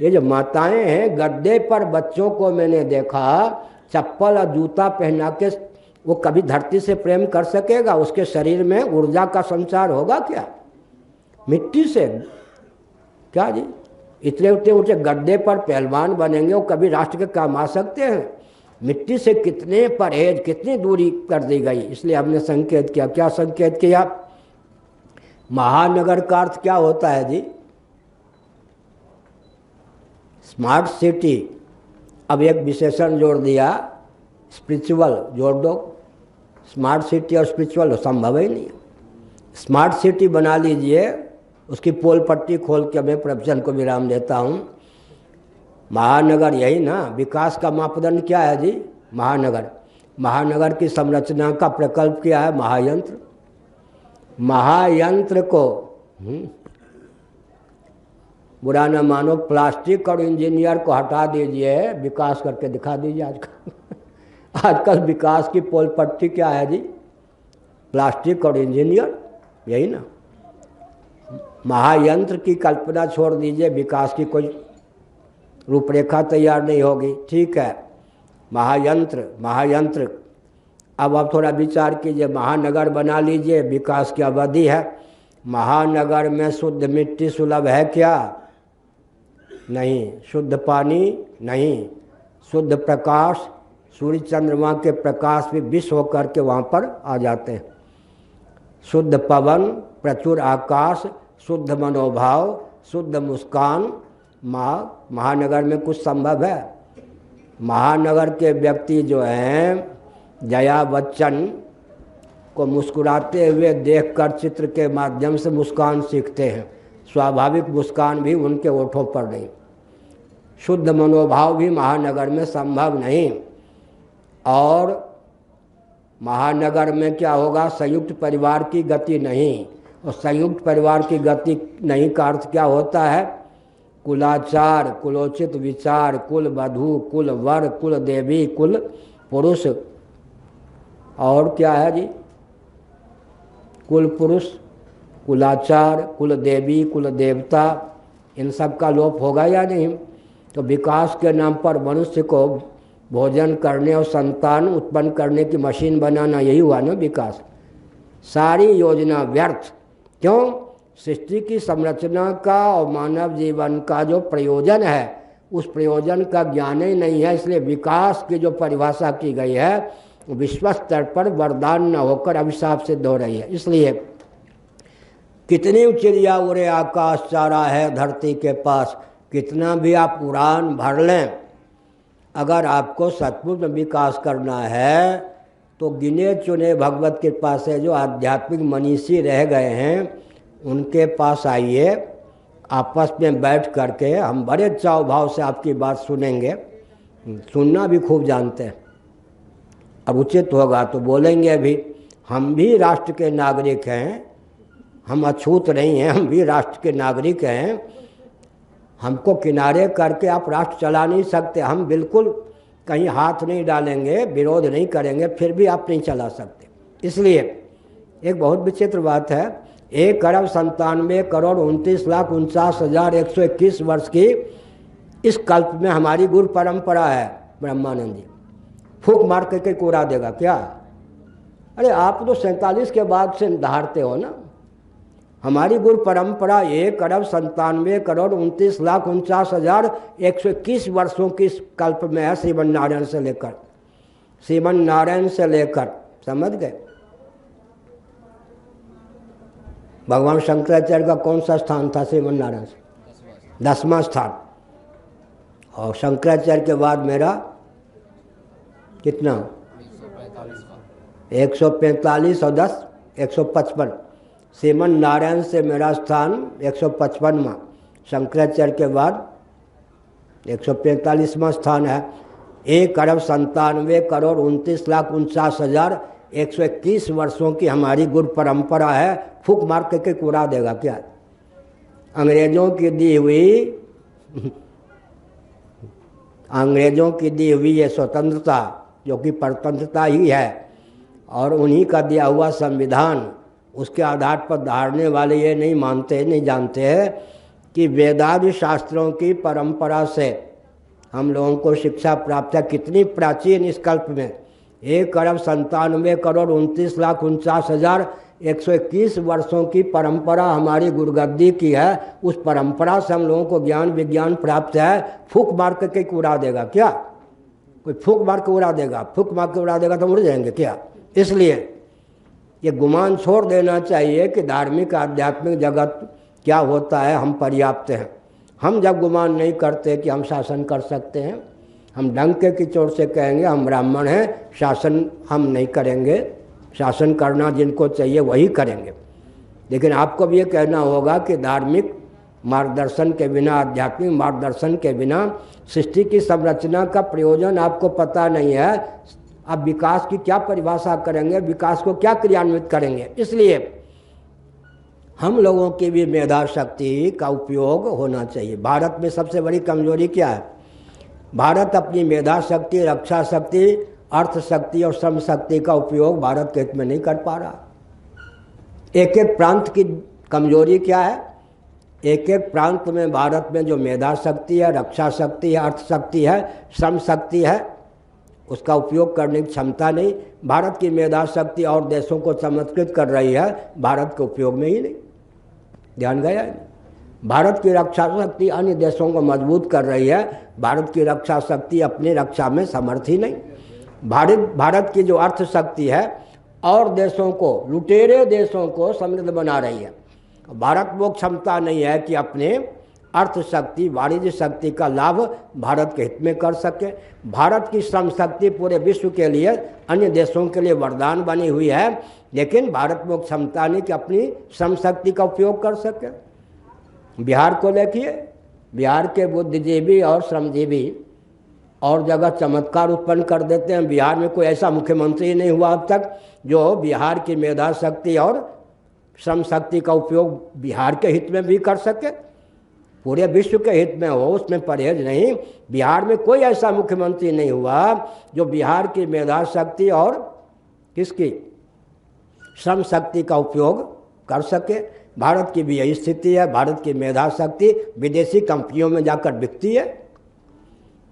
ये जो माताएं हैं, गद्दे पर बच्चों को मैंने देखा चप्पल और जूता पहना के। वो कभी धरती से प्रेम कर सकेगा? उसके शरीर में ऊर्जा का संचार होगा क्या? मिट्टी से क्या जी? इतने ऊंचे गद्दे पर पहलवान बनेंगे, वो कभी राष्ट्र के काम आ सकते हैं? मिट्टी से कितने परहेज, कितनी दूरी कर दी गई। इसलिए हमने संकेत किया। क्या संकेत किया? महानगर का अर्थ क्या होता है जी? Smart city. अब एक विशेषण जोड़ दिया, स्पिरिचुअल जोड़ दो। स्मार्ट सिटी और स्पिरिचुअल संभव ही नहीं। स्मार्ट सिटी बना लीजिए, उसकी पोल पट्टी खोल के मैं प्रवचन को विराम देता हूँ। महानगर यही ना, विकास का मापदंड क्या है जी? महानगर की संरचना का प्रकल्प क्या है? महायंत्र। महायंत्र को बुरा न मानो, प्लास्टिक और इंजीनियर को हटा दीजिए, विकास करके दिखा दीजिए। आजकल विकास की पोल पट्टी क्या है जी? प्लास्टिक और इंजीनियर, यही ना। महायंत्र की कल्पना छोड़ दीजिए, विकास की कोई रूपरेखा तैयार नहीं होगी। ठीक है, महायंत्र। अब आप थोड़ा विचार कीजिए, महानगर बना लीजिए, विकास की अवधि है। महानगर में शुद्ध मिट्टी सुलभ है क्या? नहीं। शुद्ध पानी नहीं। शुद्ध प्रकाश, सूर्य चंद्रमा के प्रकाश भी विष होकर के वहाँ पर आ जाते हैं। शुद्ध पवन, प्रचुर आकाश, शुद्ध मनोभाव, शुद्ध मुस्कान। महानगर में कुछ संभव है? महानगर के व्यक्ति जो हैं, जया बच्चन को मुस्कुराते हुए देखकर चित्र के माध्यम से मुस्कान सीखते हैं। स्वाभाविक मुस्कान भी उनके ओठों पर नहीं। शुद्ध मनोभाव भी महानगर में संभव नहीं। और महानगर में क्या होगा? संयुक्त परिवार की गति नहीं। और संयुक्त परिवार की गति नहीं का अर्थ क्या होता है? कुलाचार, कुलोचित विचार, कुल वधू, कुल वर, कुल देवी, कुल पुरुष। और क्या है जी? कुल पुरुष, कुलाचार, कुल देवी, कुल देवता, इन सब का लोप होगा या नहीं? तो विकास के नाम पर मनुष्य को भोजन करने और संतान उत्पन्न करने की मशीन बनाना, यही हुआ ना विकास। सारी योजना व्यर्थ। क्यों? सृष्टि की संरचना का और मानव जीवन का जो प्रयोजन है उस प्रयोजन का ज्ञान ही नहीं है। इसलिए विकास की जो परिभाषा की गई है विश्व स्तर पर वरदान न होकर अभिशाप सिद्ध हो रही है। इसलिए कितनी चिड़िया उड़े आकाश चारा है धरती के पास, कितना भी आप उड़ान भर लें, अगर आपको सचमुच में विकास करना है तो गिने चुने भगवत कृपा से जो आध्यात्मिक मनीषी रह गए हैं उनके पास आइए, आपस में बैठ करके हम बड़े चाव भाव से आपकी बात सुनेंगे, सुनना भी खूब जानते हैं। अब उचित होगा तो बोलेंगे भी, हम भी राष्ट्र के नागरिक हैं, हम अछूत नहीं हैं, हम भी राष्ट्र के नागरिक हैं, हमको किनारे करके आप राष्ट्र चला नहीं सकते। हम बिल्कुल कहीं हाथ नहीं डालेंगे, विरोध नहीं करेंगे, फिर भी आप नहीं चला सकते। इसलिए एक बहुत विचित्र बात है, 1,97,29,49,121 वर्ष की इस कल्प में हमारी गुरु परंपरा है। ब्रह्मानंद जी फूक मार करके उड़ा देगा क्या? अरे आप तो 47 के बाद से धारते हो ना। हमारी गुरु परंपरा 1,97,29,49,121 वर्षों की इस कल्प में है, श्रीमन नारायण से लेकर समझ गए। भगवान शंकराचार्य का कौन सा स्थान था श्रीमन नारायण से? 10वां स्थान। और शंकराचार्य के बाद मेरा कितना? 145 और 10 155। श्रीमन नारायण से मेरा स्थान 155वां, शंकराचार्य के बाद 145वां स्थान है। 1,97,29,49,121 वर्षों की हमारी गुरु परंपरा है। फूक मार के उड़ा देगा क्या? अंग्रेजों की दी हुई ये स्वतंत्रता जो कि परतंत्रता ही है और उन्हीं का दिया हुआ संविधान, उसके आधार पर धारने वाले ये नहीं जानते हैं कि वेदादि शास्त्रों की परंपरा से हम लोगों को शिक्षा प्राप्त है। कितनी प्राचीन इस कल्प में 1,97,29,49,121 वर्षों की परंपरा हमारी गुरुगद्दी की है। उस परंपरा से हम लोगों को ज्ञान विज्ञान प्राप्त है। फूक मार के उड़ा देगा क्या? कोई फूक मार के उड़ा देगा? फूक मार के उड़ा देगा तो उड़ जाएंगे क्या? इसलिए ये गुमान छोड़ देना चाहिए कि धार्मिक आध्यात्मिक जगत क्या होता है, हम पर्याप्त हैं। हम जब गुमान नहीं करते कि हम शासन कर सकते हैं, हम डंके की चोट से कहेंगे हम ब्राह्मण हैं, शासन हम नहीं करेंगे, शासन करना जिनको चाहिए वही करेंगे। लेकिन आपको भी ये कहना होगा कि धार्मिक मार्गदर्शन के बिना, आध्यात्मिक मार्गदर्शन के बिना सृष्टि की संरचना का प्रयोजन आपको पता नहीं है, आप विकास की क्या परिभाषा करेंगे, विकास को क्या क्रियान्वित करेंगे? इसलिए हम लोगों की भी मेधा शक्ति का उपयोग होना चाहिए। भारत में सबसे बड़ी कमजोरी क्या है? भारत अपनी मेधा शक्ति, रक्षा शक्ति, अर्थ शक्ति और श्रम शक्ति का उपयोग भारत के हित में नहीं कर पा रहा। एक एक प्रांत की कमजोरी क्या है? एक एक प्रांत में भारत में जो मेधा शक्ति है, रक्षा शक्ति है, अर्थ शक्ति है, श्रम शक्ति है, उसका उपयोग करने की क्षमता नहीं। भारत की मेधा शक्ति और देशों को चमत्कृत कर रही है, भारत के उपयोग में ही नहीं। ध्यान गया है? भारत की रक्षा शक्ति अन्य देशों को मजबूत कर रही है, भारत की रक्षा शक्ति अपनी रक्षा में समर्थ ही नहीं। भारत की जो अर्थ शक्ति है और देशों को, लुटेरे देशों को समृद्ध बना रही है। भारत वो क्षमता नहीं है कि अपने अर्थ शक्ति, वाणिज्य शक्ति का लाभ भारत के हित में कर सके। भारत की श्रम शक्ति पूरे विश्व के लिए, अन्य देशों के लिए वरदान बनी हुई है, लेकिन भारत में क्षमता नहीं कि अपनी श्रम शक्ति का उपयोग कर सके। बिहार को देखिए, बिहार के बुद्धिजीवी और श्रमजीवी और जगह चमत्कार उत्पन्न कर देते हैं। बिहार में कोई ऐसा मुख्यमंत्री नहीं हुआ अब तक जो बिहार की मेधा शक्ति और श्रम शक्ति का उपयोग बिहार के हित में भी कर सके, पूरे विश्व के हित में हो, उसमें परहेज नहीं। बिहार में कोई ऐसा मुख्यमंत्री नहीं हुआ जो बिहार की मेधा शक्ति और किसकी श्रम शक्ति का उपयोग कर सके। भारत की भी यही स्थिति है। भारत की मेधा शक्ति विदेशी कंपनियों में जाकर बिकती है।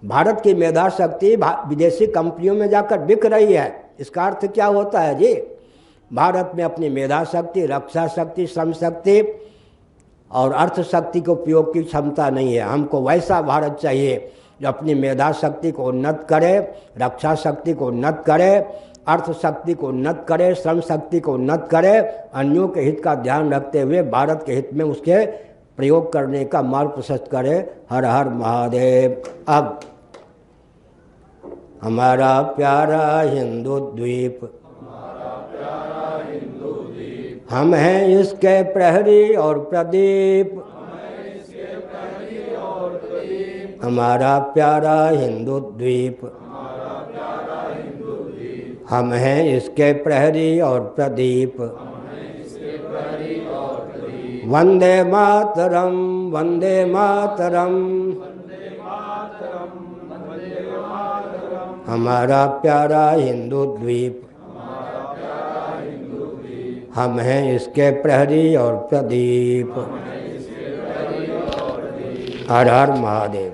भारत की मेधा शक्ति विदेशी कंपनियों में जाकर बिक रही है। इसका अर्थ क्या होता है जी? भारत में अपनी मेधा शक्ति, रक्षा शक्ति, श्रम शक्ति और अर्थ शक्ति के उपयोग की क्षमता नहीं है। हमको वैसा भारत चाहिए जो अपनी मेधा शक्ति को उन्नत करे, रक्षा शक्ति को उन्नत करे, अर्थ शक्ति को उन्नत करे, श्रम शक्ति को उन्नत करे, अन्यों के हित का ध्यान रखते हुए भारत के हित में उसके प्रयोग करने का मार्ग प्रशस्त करे। हर हर महादेव। अब हमारा प्यारा हिंदू द्वीप, हम हैं इसके प्रहरी और प्रदीप, हमारा प्यारा हिंदू द्वीप, हम हैं इसके प्रहरी और प्रदीप। वंदे मातरम, वंदे मातरम, हमारा प्यारा हिंदू द्वीप, हम हैं इसके प्रहरी और प्रदीप। हर हर महादेव।